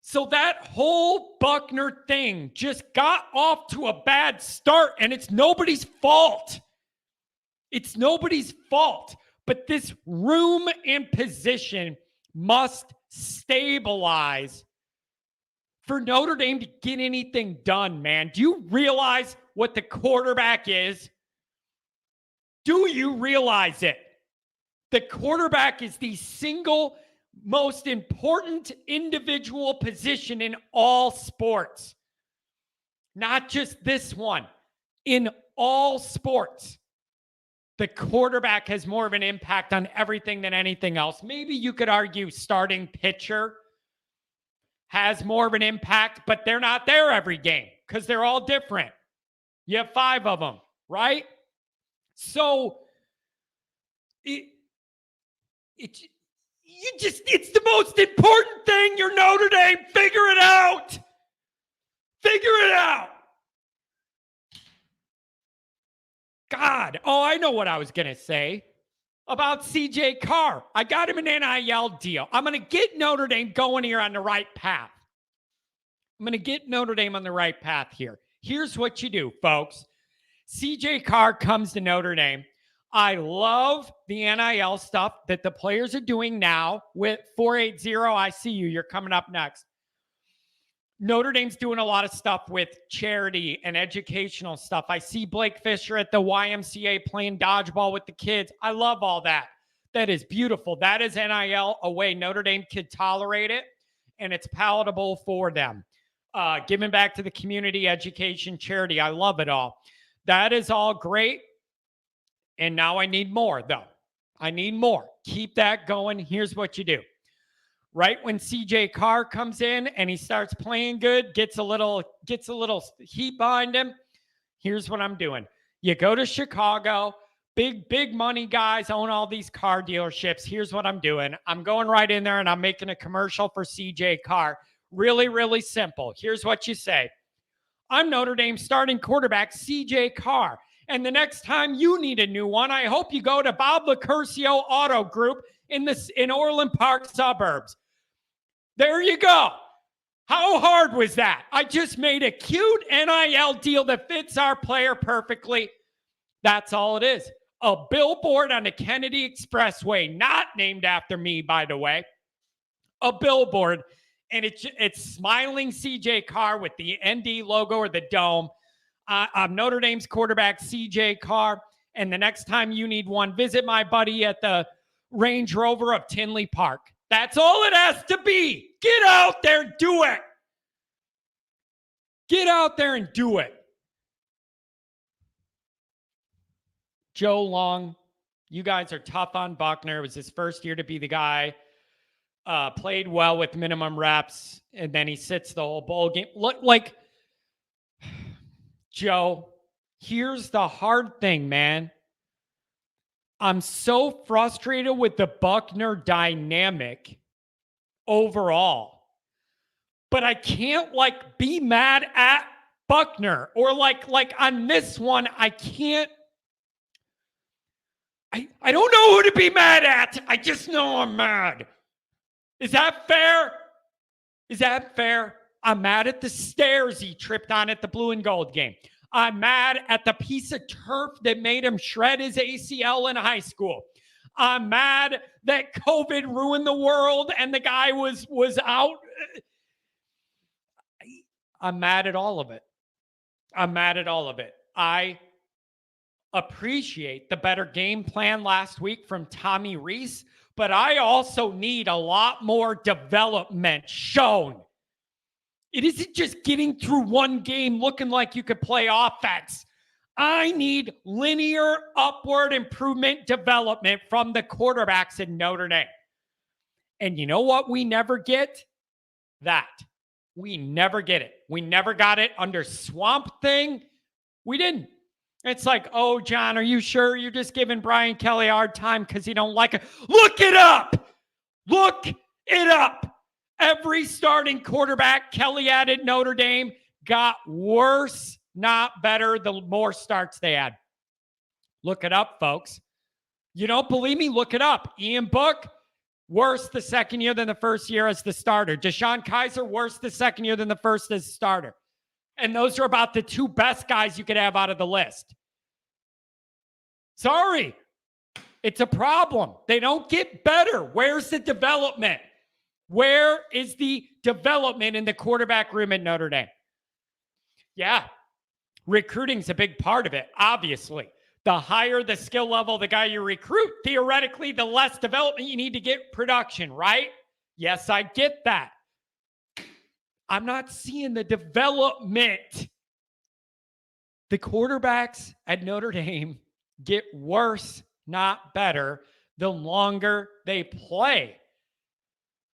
So that whole Buckner thing just got off to a bad start, and it's nobody's fault. It's nobody's fault. But this room and position must stabilize for Notre Dame to get anything done, man. Do you realize what the quarterback is? Do you realize it? The quarterback is the single most important individual position in all sports. Not just this one. In all sports, the quarterback has more of an impact on everything than anything else. Maybe you could argue starting pitcher has more of an impact, but they're not there every game because they're all different. You have 5 of them, right? So it's the most important thing. You're Notre Dame. Figure it out. Figure it out. God. Oh, I know what I was going to say about CJ Carr. I got him an NIL deal. I'm going to get Notre Dame going here on the right path. I'm going to get Notre Dame on the right path here. Here's what you do, folks. CJ Carr comes to Notre Dame. I love the NIL stuff that the players are doing now with 480. I see you. You're coming up next. Notre Dame's doing a lot of stuff with charity and educational stuff. I see Blake Fisher at the YMCA playing dodgeball with the kids. I love all that. That is beautiful. That is NIL, a way Notre Dame could tolerate it, and it's palatable for them. Giving back to the community, education, charity. I love it all. That is all great. And now I need more, though. I need more. Keep that going. Here's what you do. Right when CJ Carr comes in and he starts playing good, gets a little heat behind him, here's what I'm doing. You go to Chicago, big money guys own all these car dealerships. Here's what I'm doing. I'm going right in there and I'm making a commercial for CJ Carr. Really, really simple. Here's what you say. I'm Notre Dame starting quarterback CJ Carr. And the next time you need a new one, I hope you go to Bob Lacurcio Auto Group in Orland Park suburbs. There you go. How hard was that? I just made a cute NIL deal that fits our player perfectly. That's all it is. A billboard on the Kennedy Expressway, not named after me, by the way. A billboard, and it's smiling CJ Carr with the ND logo or the dome. I'm Notre Dame's quarterback, CJ Carr. And the next time you need one, visit my buddy at the Range Rover of Tinley Park. That's all it has to be. Get out there and do it. Get out there and do it. Joe Long, you guys are tough on Buckner. It was his first year to be the guy. Played well with minimum reps, and then he sits the whole bowl game. Look, like, Joe, here's the hard thing, man. I'm so frustrated with the Buckner dynamic overall, but I can't be mad at Buckner or like on this one. I can't. I don't know who to be mad at. I just know I'm mad. Is that fair? Is that fair? I'm mad at the stairs he tripped on at the blue and gold game. I'm mad at the piece of turf that made him shred his ACL in high school. I'm mad that COVID ruined the world and the guy was out. I'm mad at all of it. I'm mad at all of it. I appreciate the better game plan last week from Tommy Rees, but I also need a lot more development shown. It isn't just getting through one game looking like you could play offense. I need linear upward improvement development from the quarterbacks in Notre Dame. And you know what we never get? That. We never get it. We never got it under Swamp Thing. We didn't. It's like, oh, John, are you sure you're just giving Brian Kelly a hard time because he don't like it? Look it up. Look it up. Every starting quarterback Kelly had at Notre Dame got worse not better, the more starts they had. Look it up, folks. You don't believe me? Look it up. Ian Book, worse the second year than the first year as the starter. Deshaun Kaiser, worse the second year than the first as starter. And those are about the two best guys you could have out of the list. Sorry. It's a problem. They don't get better. Where's the development? Where is the development in the quarterback room at Notre Dame? Yeah, recruiting's a big part of it, obviously. The higher the skill level of the guy you recruit, theoretically, the less development you need to get production, right? Yes, I get that. I'm not seeing the development. The quarterbacks at Notre Dame get worse, not better, the longer they play.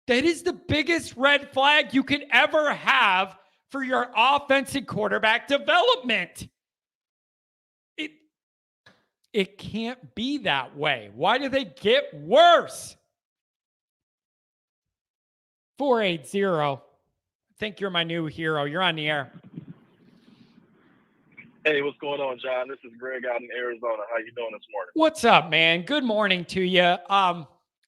That is the biggest red flag you could ever have for your offensive quarterback development. It can't be that way. Why do they get worse? 480. I think you're my new hero. You're on the air. Hey, what's going on, John? This is Greg out in Arizona. How you doing this morning? What's up, man? Good morning to you.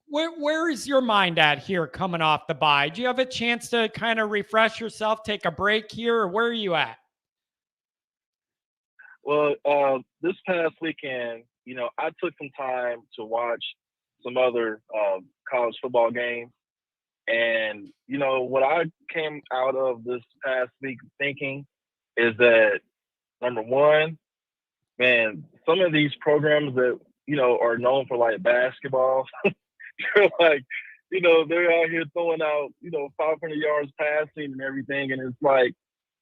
Where is your mind at here coming off the bye? Do you have a chance to kind of refresh yourself, take a break here, or where are you at? Well, this past weekend, I took some time to watch some other college football games. And, what I came out of this past week thinking is that, number one, man, some of these programs that, are known for like basketball, they're like, they're out here throwing out, 500 yards passing and everything. And it's like,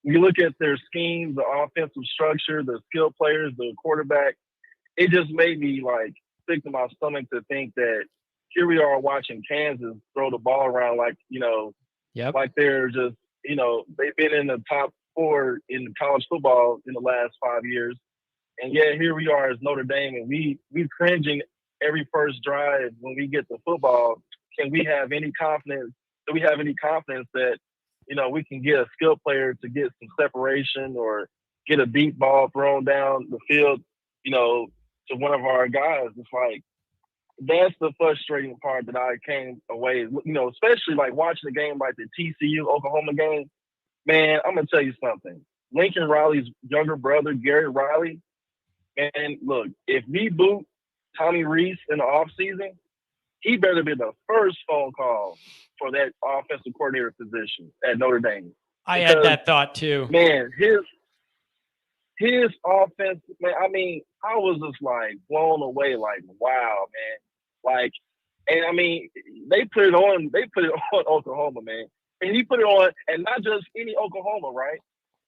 you look at their schemes, the offensive structure, the skill players, the quarterback, it just made me like sick to my stomach to think that here we are watching Kansas throw the ball around like, like they're just, they've been in the top 4 in college football in the last 5 years. And yet here we are as Notre Dame, and we're cringing every first drive when we get the football. Can we have any confidence? Do we have any confidence that, we can get a skilled player to get some separation or get a deep ball thrown down the field, to one of our guys? It's like, that's the frustrating part that I came away, especially like watching a game like the TCU Oklahoma game. Man, I'm going to tell you something. Lincoln Riley's younger brother, Garrett Riley, and look, if we boot Tommy Rees in the offseason, he better be the first phone call for that offensive coordinator position at Notre Dame. I had that thought too. Man, his offense, man, I mean, I was just like blown away, like, wow, man. Like, and I mean, they put it on Oklahoma, man. And he put it on, and not just any Oklahoma, right?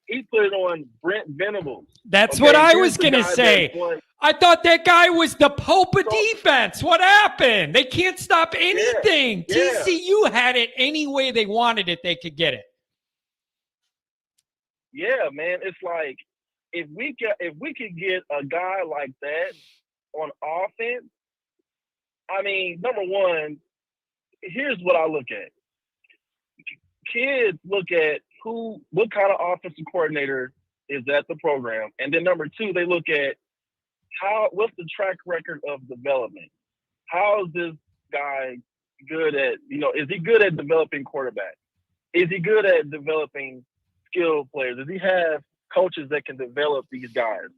He put it on Brent Venables. That's what I was going to say. I thought that guy was the Pope of defense. What happened? They can't stop anything. Yeah. TCU had it any way they wanted it, they could get it. Yeah, man. It's like if we could get a guy like that on offense, I mean, number one, here's what I look at. Kids look at what kind of offensive coordinator is at the program. And then number two, they look at what's the track record of development? How is this guy good at, is he good at developing quarterbacks? Is he good at developing skilled players? Does he have coaches that can develop these guys,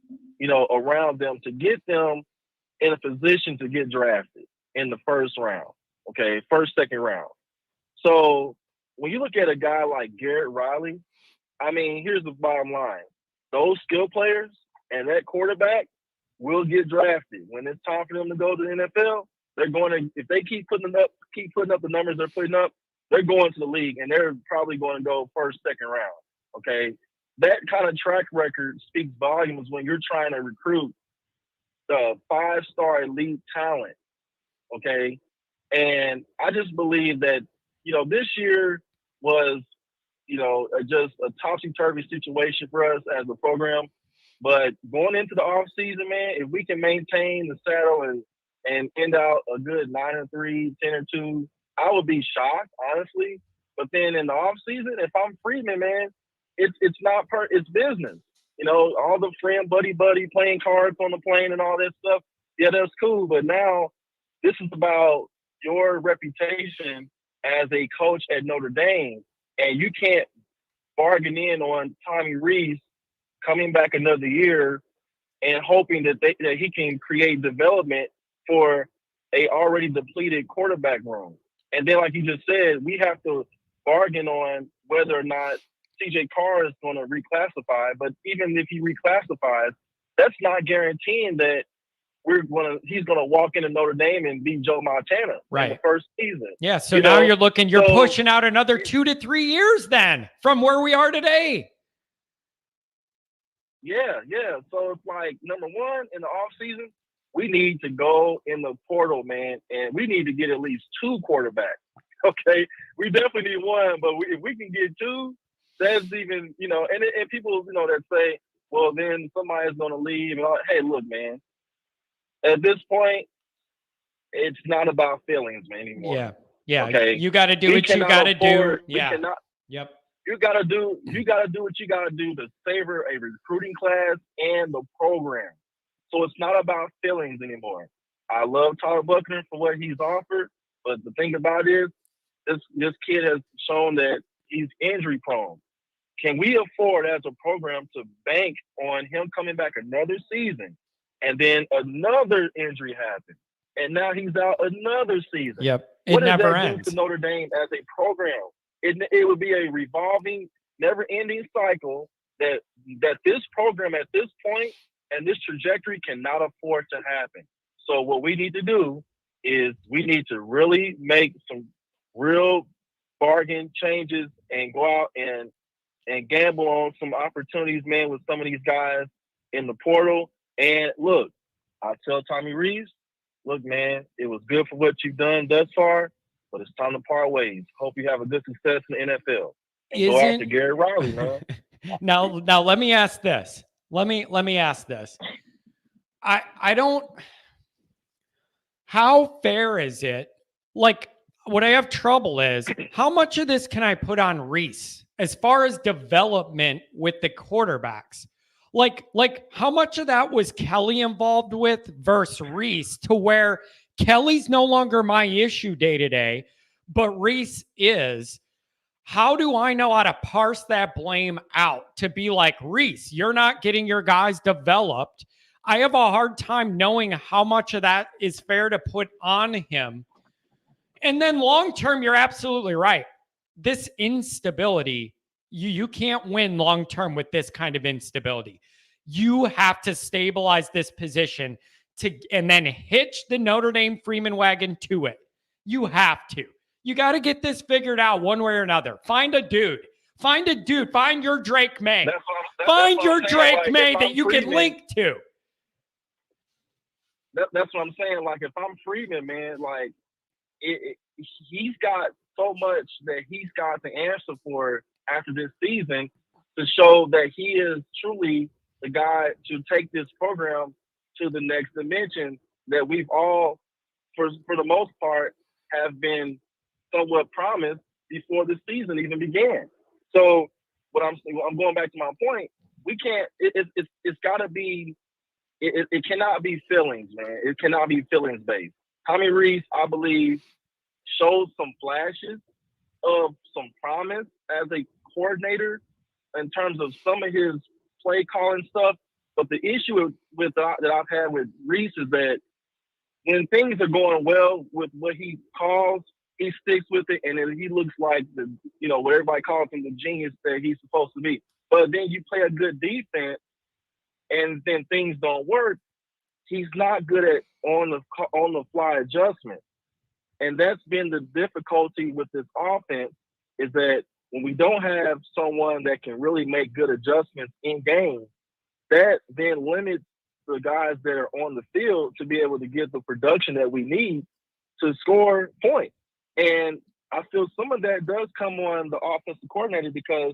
around them to get them in a position to get drafted in the first round, second round. So when you look at a guy like Garrett Riley, I mean, here's the bottom line. Those skill players and that quarterback will get drafted. When it's time for them to go to the NFL, they're going to, if they keep putting up the numbers they're putting up, they're going to the league, and they're probably going to go first, second round, okay? That kind of track record speaks volumes when you're trying to recruit the 5-star elite talent, okay? And I just believe that, this year was, just a topsy-turvy situation for us as a program. But going into the offseason, man, if we can maintain the saddle and end out a good 9-3, 10-2, I would be shocked, honestly. But then in the offseason, if I'm Freeman, man, it's business. all the friend buddy playing cards on the plane and all that stuff. Yeah, that's cool. But now this is about your reputation as a coach at Notre Dame, and you can't bargain in on Tommy Rees coming back another year and hoping that he can create development for a already depleted quarterback room. And then, like you just said, we have to bargain on whether or not CJ Carr is going to reclassify. But even if he reclassifies, that's not guaranteeing that he's going to walk into Notre Dame and beat Joe Montana in the first season. Yeah, so now you're pushing out another 2 to 3 years then from where we are today. Yeah. So it's like, number one, in the offseason, we need to go in the portal, man, and we need to get at least 2 quarterbacks. Okay, we definitely need one, but if we can get 2, that's even, and people, that say, well, then somebody's going to leave. And hey, look, man, at this point, it's not about feelings, man, anymore. Yeah. Okay, you got to do what you got to do. Yeah. Yep. You got to do what you got to do to savor a recruiting class and the program. So it's not about feelings anymore. I love Tyler Buckner for what he's offered, but the thing about it is this kid has shown that he's injury prone. Can we afford as a program to bank on him coming back another season and then another injury happens? And now he's out another season. Yep. What does that do to Notre Dame as a program? It would be a revolving, never-ending cycle that this program at this point and this trajectory cannot afford to happen. So what we need to do is we need to really make some real bargain changes and go out and gamble on some opportunities, man, with some of these guys in the portal. And look, I tell Tommy Rees, look, man, it was good for what you've done thus far, but it's time to part ways. Hope you have a good success in the NFL. And go after Gary Riley, man. Now let me ask this. Let me ask this. I don't. How fair is it? Like, what I have trouble is how much of this can I put on Rees as far as development with the quarterbacks? Like how much of that was Kelly involved with versus Rees, to where Kelly's no longer my issue day to day, but Rees is. How do I know how to parse that blame out to be like, Rees, you're not getting your guys developed? I have a hard time knowing how much of that is fair to put on him. And then long term, you're absolutely right. This instability, you can't win long term with this kind of instability. You have to stabilize this position and then hitch the Notre Dame Freeman wagon to it. You have to. You got to get this figured out one way or another. Find a dude. Find your Drake May. Find your Drake May that you can link to. That's what I'm saying. Like, if I'm Freeman, man, like, he's got so much that he's got to answer for after this season to show that he is truly the guy to take this program to the next dimension that we've all, for the most part, have been somewhat promised before the season even began. So I'm going back to my point. We can't. It's got to be. It cannot be feelings, man. It cannot be feelings based. Tommy Rees, I believe, showed some flashes of some promise as a coordinator in terms of some of his play calling stuff. But the issue that I've had with Rees is that when things are going well with what he calls, he sticks with it, and then he looks like what everybody calls him, the genius that he's supposed to be. But then you play a good defense, and then things don't work. He's not good at on the fly adjustment, and that's been the difficulty with this offense. Is that when we don't have someone that can really make good adjustments in game, that then limits the guys that are on the field to be able to get the production that we need to score points. And I feel some of that does come on the offensive coordinator, because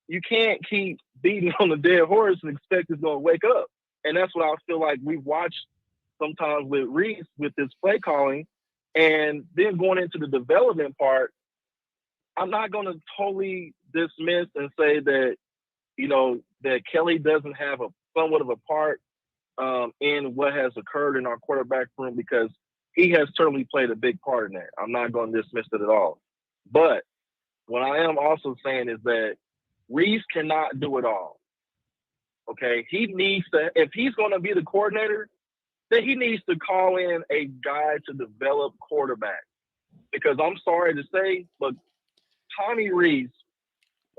you can't keep beating on the dead horse and expect it's going to wake up. And that's what I feel like we've watched sometimes with Rees with this play calling. And then going into the development part, I'm not going to totally dismiss and say that, that Kelly doesn't have a somewhat of a part in what has occurred in our quarterback room, because he has certainly played a big part in that. I'm not going to dismiss it at all. But what I am also saying is that Reese cannot do it all. Okay, he needs to, if he's going to be the coordinator, then he needs to call in a guy to develop quarterback. Because I'm sorry to say, but Tommy Reese,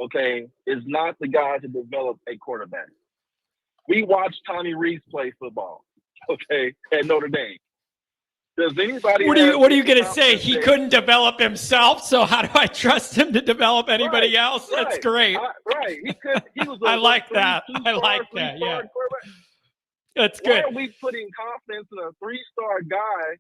okay, is not the guy to develop a quarterback. We watched Tommy Reese play football, okay, at Notre Dame. Does anybody? What are you going to say? He couldn't develop himself, so how do I trust him to develop anybody else? That's great. Right. He was. I like that. I like that. Yeah. That's good. Why are we putting confidence in a 3-star guy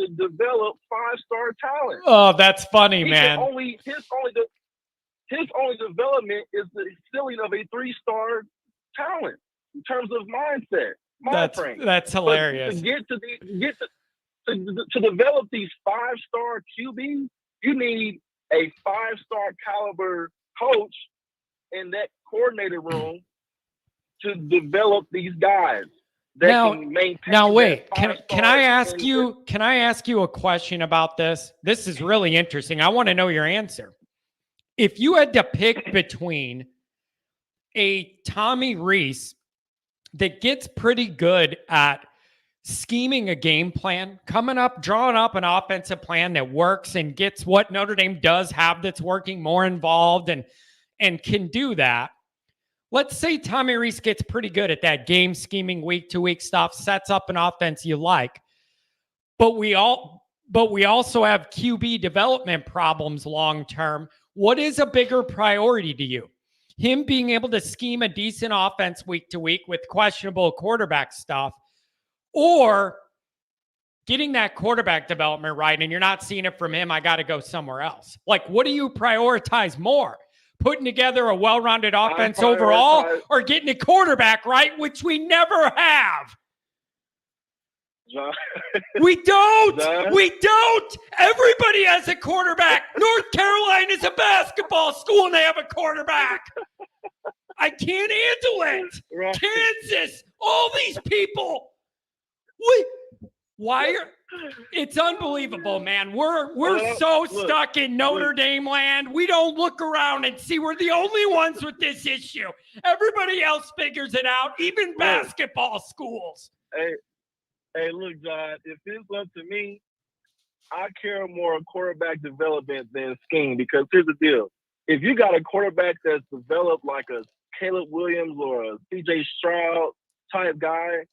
to develop 5-star talent? Oh, that's funny, man. His only development is the ceiling of a 3-star talent in terms of mindset. That's hilarious. To develop these 5-star QBs, you need a 5-star caliber coach in that coordinator room to develop these guys. Now wait, can I ask you a question about this? This is really interesting. I want to know your answer. If you had to pick between a Tommy Reese that gets pretty good at scheming a game plan, coming up, drawing up an offensive plan that works and gets what Notre Dame does have that's working, more involved and can do that. Let's say Tommy Reese gets pretty good at that game scheming week to week stuff, sets up an offense you like. But we also have QB development problems long term. What is a bigger priority to you? Him being able to scheme a decent offense week to week with questionable quarterback stuff, or getting that quarterback development right and you're not seeing it from him, I got to go somewhere else. Like, what do you prioritize more? Putting together a well-rounded offense overall, or getting a quarterback right, which we never have? John. We don't. Everybody has a quarterback. North Carolina is a basketball school and they have a quarterback. I can't handle it. Right. Kansas, all these people. It's unbelievable, man. We're stuck in Notre Dame land. We don't look around and see we're the only ones with this issue. Everybody else figures it out, even basketball schools. Hey, look, John, if it's up to me, I care more quarterback development than scheme, because here's the deal. If you got a quarterback that's developed like a Caleb Williams or a CJ Stroud type guy,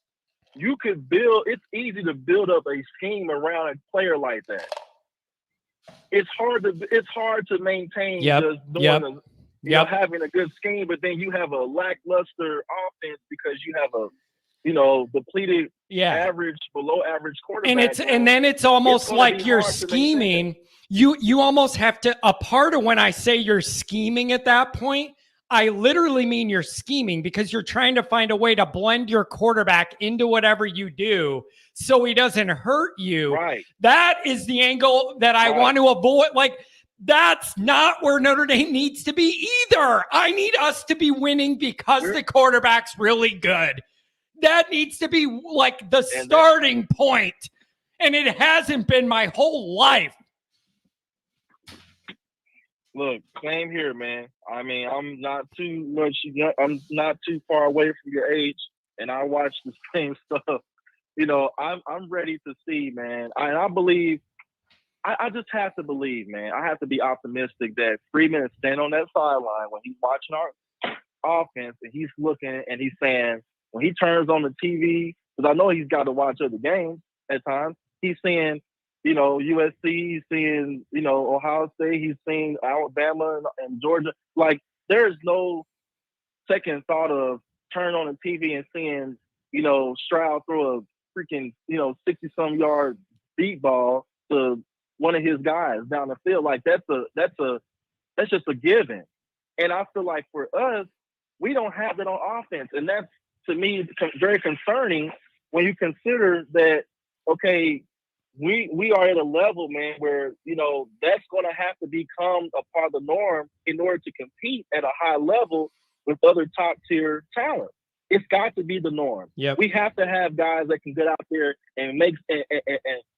you could it's easy to build up a scheme around a player like that. It's hard to maintain having a good scheme, but then you have a lackluster offense because you have a depleted average, below average quarterback. And then it's almost like you're scheming. You almost have to, a part of when I say you're scheming at that point, I literally mean you're scheming because you're trying to find a way to blend your quarterback into whatever you do so he doesn't hurt you. Right. That is the angle that I want to avoid. Like, that's not where Notre Dame needs to be either. I need us to be winning because the quarterback's really good. That needs to be like the starting point. And it hasn't been my whole life. Look, same here, man. I mean, I'm not too far away from your age, and I watch the same stuff. I'm ready to see, man. I believe, I just have to believe, man. I have to be optimistic that Freeman is standing on that sideline when he's watching our offense, and he's looking and he's saying, when he turns on the TV, because I know he's got to watch other games at times, he's seeing, USC, he's seeing, Ohio State, he's seeing Alabama and Georgia. Like, there's no second thought of turning on the TV and seeing, Stroud throw a freaking, 60-some yard deep ball to one of his guys down the field. Like, that's just a given. And I feel like for us, we don't have that on offense. And that's, to me, very concerning when you consider that, okay, we are at a level, man, where, that's going to have to become a part of the norm in order to compete at a high level with other top tier talent. It's got to be the norm. Yep. We have to have guys that can get out there and make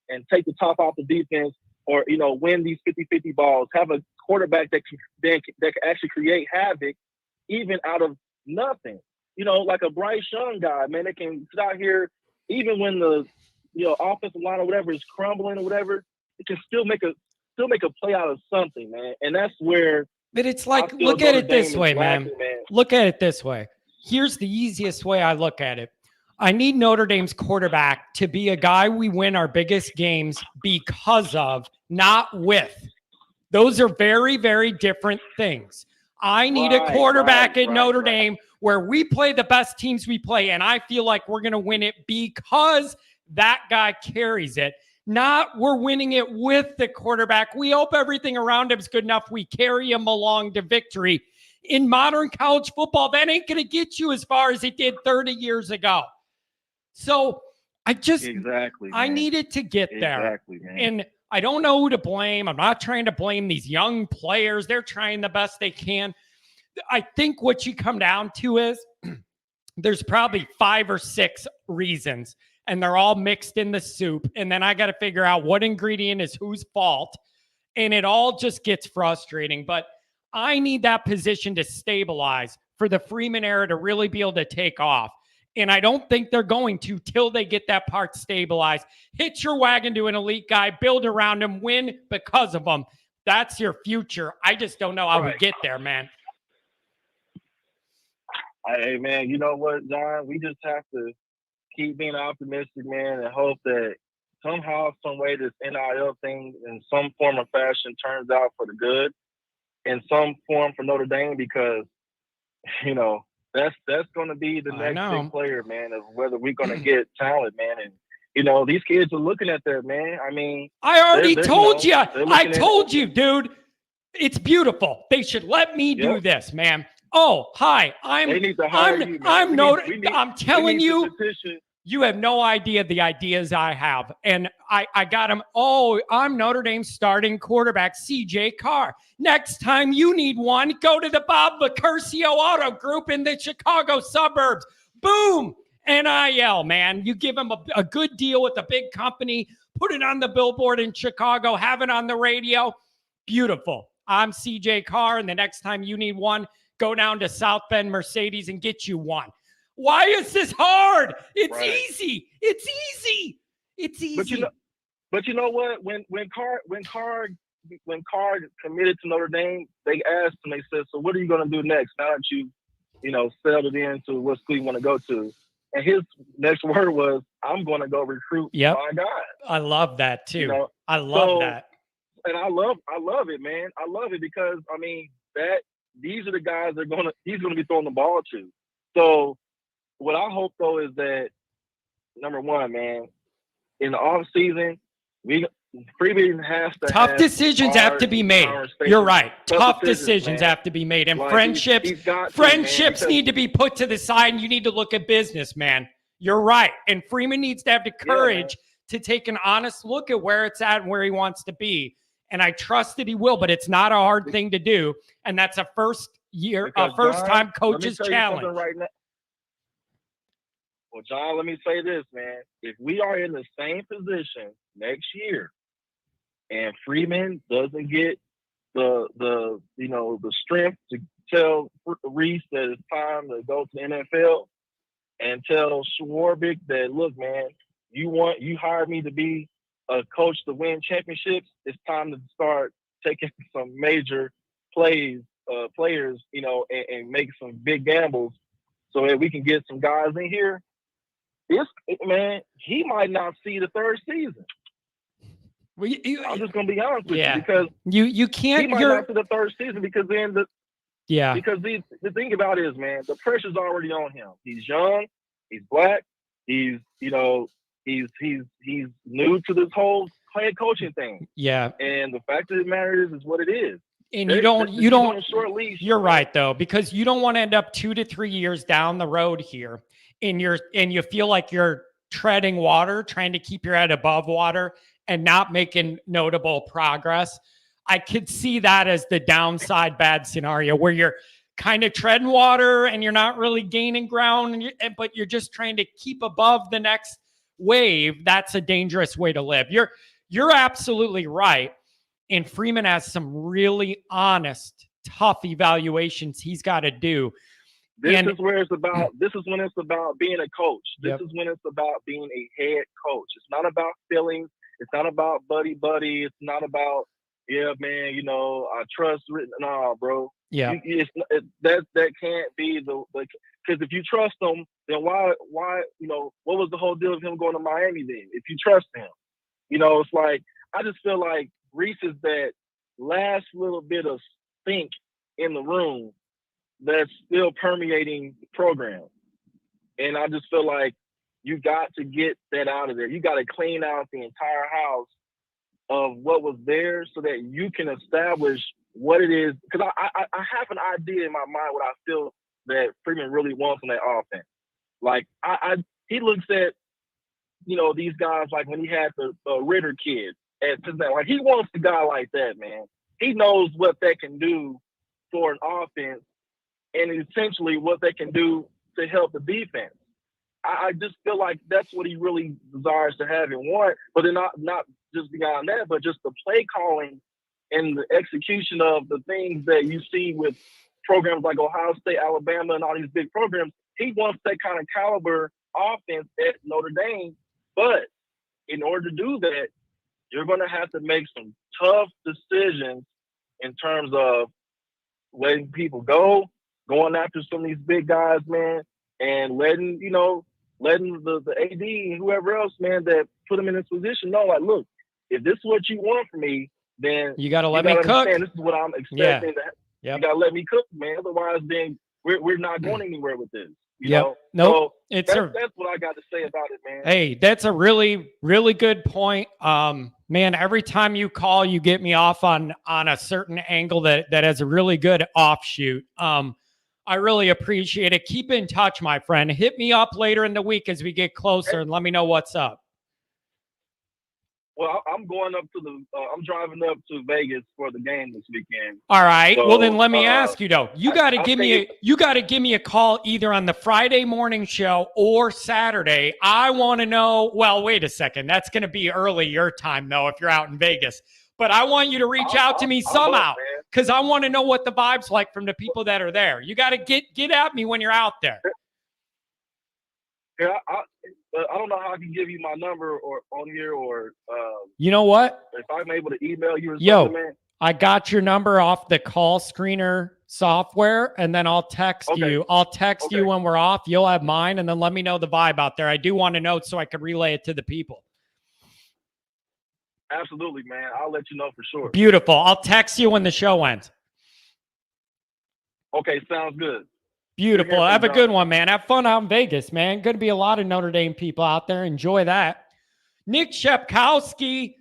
and take the top off the defense, or win these 50-50 balls. Have a quarterback that can actually create havoc, even out of nothing. Like a Bryce Young guy, man, that can sit out here even when the offensive line or whatever is crumbling or whatever. It can still make a play out of something, man. And that's where. But it's like, look at it this way, man. Look at it this way. Here's the easiest way I look at it. I need Notre Dame's quarterback to be a guy we win our biggest games because of, not with. Those are very, very different things. I need a quarterback at Notre Dame where we play the best teams we play, and I feel like we're going to win it because that guy carries it. Not we're winning it with the quarterback. We hope everything around him is good enough. We carry him along to victory. In modern college football, that ain't going to get you as far as it did 30 years ago. So I needed to get there. Man. And I don't know who to blame. I'm not trying to blame these young players. They're trying the best they can. I think what you come down to is there's probably 5 or 6 reasons, and they're all mixed in the soup. And then I got to figure out what ingredient is whose fault. And it all just gets frustrating. But I need that position to stabilize for the Freeman era to really be able to take off. And I don't think they're going to till they get that part stabilized. Hitch your wagon to an elite guy, build around him, win because of him. That's your future. I just don't know how we get there, man. Hey, man, you know what, John? We just have to keep being optimistic, man, and hope that somehow, some way, this NIL thing in some form or fashion turns out for the good in some form for Notre Dame, because, that's going to be the next big player, man, of whether we're going to get talent, man. And, these kids are looking at that, man. I mean, I already told you. I told you, dude. It's beautiful. They should let me do this, man. Oh, hi. I'm telling you, you have no idea the ideas I have. And I got them. Oh, I'm Notre Dame's starting quarterback, CJ Carr. Next time you need one, go to the Bob Lacurcio Auto Group in the Chicago suburbs. Boom. NIL, man. You give them a good deal with a big company, put it on the billboard in Chicago, have it on the radio. Beautiful. I'm CJ Carr, and the next time you need one, go down to South Bend Mercedes and get you one. Why is this hard? It's easy. It's easy. It's easy. But you know what? When Carr committed to Notre Dame, they asked him. They said, "So what are you going to do next? Now that you settled into what school you want to go to?" And his next word was, "I'm going to go recruit my guys." I love that too. I love that. And I love it, man. I love it because these are the guys he's going to be throwing the ball to. So what I hope though is that, number one, man, in the off season, Freeman has to tough decisions have to be made. You're right. Tough decisions have to be made. And friendships need to be put to the side, and you need to look at business, man. You're right. And Freeman needs to have the courage to take an honest look at where it's at and where he wants to be. And I trust that he will, but it's not a hard thing to do. And that's a first-time coach's challenge. Right now. Well, John, let me say this, man. If we are in the same position next year and Freeman doesn't get the strength to tell Reese that it's time to go to the NFL and tell Schwarbick that, look, man, you hired me to be a coach to win championships. It's time to start taking some major players, and make some big gambles so that we can get some guys in here. He might not see the third season. I'm just gonna be honest with you, because you can't. He might not see the third season because then because the thing about it is, man, the pressure's already on him. He's young, he's black, he's new to this whole head coaching thing. Yeah, and the fact of the matter is what it is. And you don't. Short leash. You're right though, because you don't want to end up 2 to 3 years down the road here, and you feel like you're treading water, trying to keep your head above water and not making notable progress. I could see that as the downside bad scenario where you're kind of treading water and you're not really gaining ground, but you're just trying to keep above the next wave, that's a dangerous way to live. You're absolutely right. And Freeman has some really honest, tough evaluations he's got to do. This is when it's about being a coach. This Yep. is when it's about being a head coach. It's not about feelings. It's not about buddy. It's not about, yeah, man, you know, I trust written. Nah, bro. Yeah. That can't be because if you trust him, then why, you know, what was the whole deal of him going to Miami then? If you trust him, you know, it's like, I just feel like Reese is that last little bit of stink in the room that's still permeating the program. And I just feel like you got to get that out of there. You got to clean out the entire house of what was there so that you can establish what it is. Because I have an idea in my mind what I feel that Freeman really wants on that offense. Like, he looks at, you know, these guys like when he had the Ritter kid at Cincinnati. Like, he wants a guy like that, man. He knows what that can do for an offense and essentially what they can do to help the defense. I just feel like that's what he really desires to have and want, but then not just beyond that, but just the play calling and the execution of the things that you see with programs like Ohio State, Alabama, and all these big programs. He wants that kind of caliber offense at Notre Dame, but in order to do that, you're going to have to make some tough decisions in terms of letting people go, going after some of these big guys, man, and letting the AD and whoever else, man, that put them in this position know, like, look, if this is what you want from me, then you got to let me cook. This is what I'm expecting. You got to let me cook, man. Otherwise, then we're not going anywhere with this. You know? Nope. So that's what I got to say about it, man. Hey, that's a really, really good point. Man, every time you call, you get me off on a certain angle that has a really good offshoot. I really appreciate it. Keep in touch, my friend. Hit me up later in the week as we get closer and let me know what's up. Well, I'm going up to I'm driving up to Vegas for the game this weekend. All right. So, well, then let me ask you though. You got to give me a call either on the Friday morning show or Saturday. I want to know. Well, wait a second. That's going to be early your time though if you're out in Vegas. But I want you to reach out to me somehow because I want to know what the vibe's like from the people that are there. You got to get at me when you're out there. Yeah, I don't know how I can give you my number or on here or. You know what? If I'm able to email you or something, man. I got your number off the call screener software, and then I'll text you. I'll text you when we're off. You'll have mine, and then let me know the vibe out there. I do want to know so I can relay it to the people. Absolutely, man. I'll let you know for sure. Beautiful. I'll text you when the show ends. Okay, sounds good. Beautiful. Have a good one, man. Have fun out in Vegas, man. Going to be a lot of Notre Dame people out there. Enjoy that. Nick Shepkowski,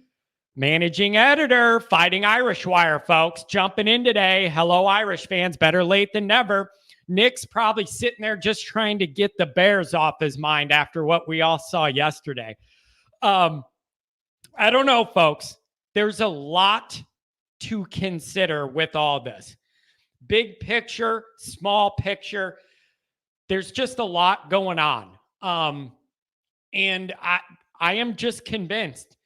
managing editor, Fighting Irish Wire, folks, jumping in today. Hello, Irish fans. Better late than never. Nick's probably sitting there just trying to get the Bears off his mind after what we all saw yesterday. I don't know, folks. There's a lot to consider with all this. Big picture, small picture. There's just a lot going on. And I am just convinced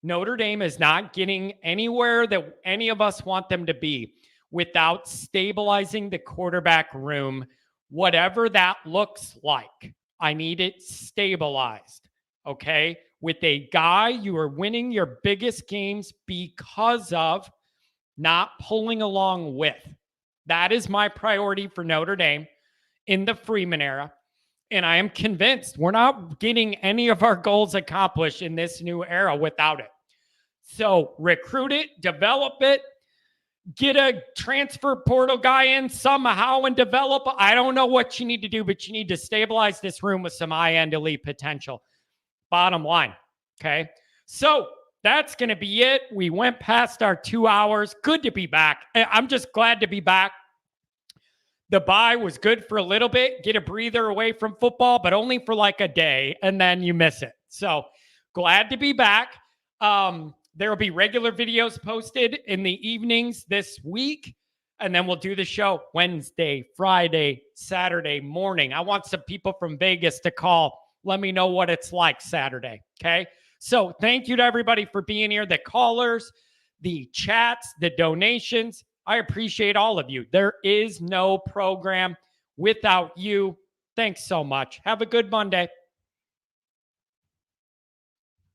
Notre Dame is not getting anywhere that any of us want them to be without stabilizing the quarterback room, whatever that looks like. I need it stabilized, okay? With a guy you are winning your biggest games because of, not pulling along with. That is my priority for Notre Dame in the Freeman era. And I am convinced we're not getting any of our goals accomplished in this new era without it. So recruit it, develop it, get a transfer portal guy in somehow and develop. I don't know what you need to do, but you need to stabilize this room with some high-end elite potential. Bottom line. Okay. So that's going to be it. We went past our 2 hours. Good to be back. I'm just glad to be back. The bye was good for a little bit. Get a breather away from football, but only for like a day, and then you miss it. So glad to be back. There will be regular videos posted in the evenings this week. And then we'll do the show Wednesday, Friday, Saturday morning. I want some people from Vegas to call. Let me know what it's like Saturday. Okay. So thank you to everybody for being here. The callers, the chats, the donations. I appreciate all of you. There is no program without you. Thanks so much. Have a good Monday.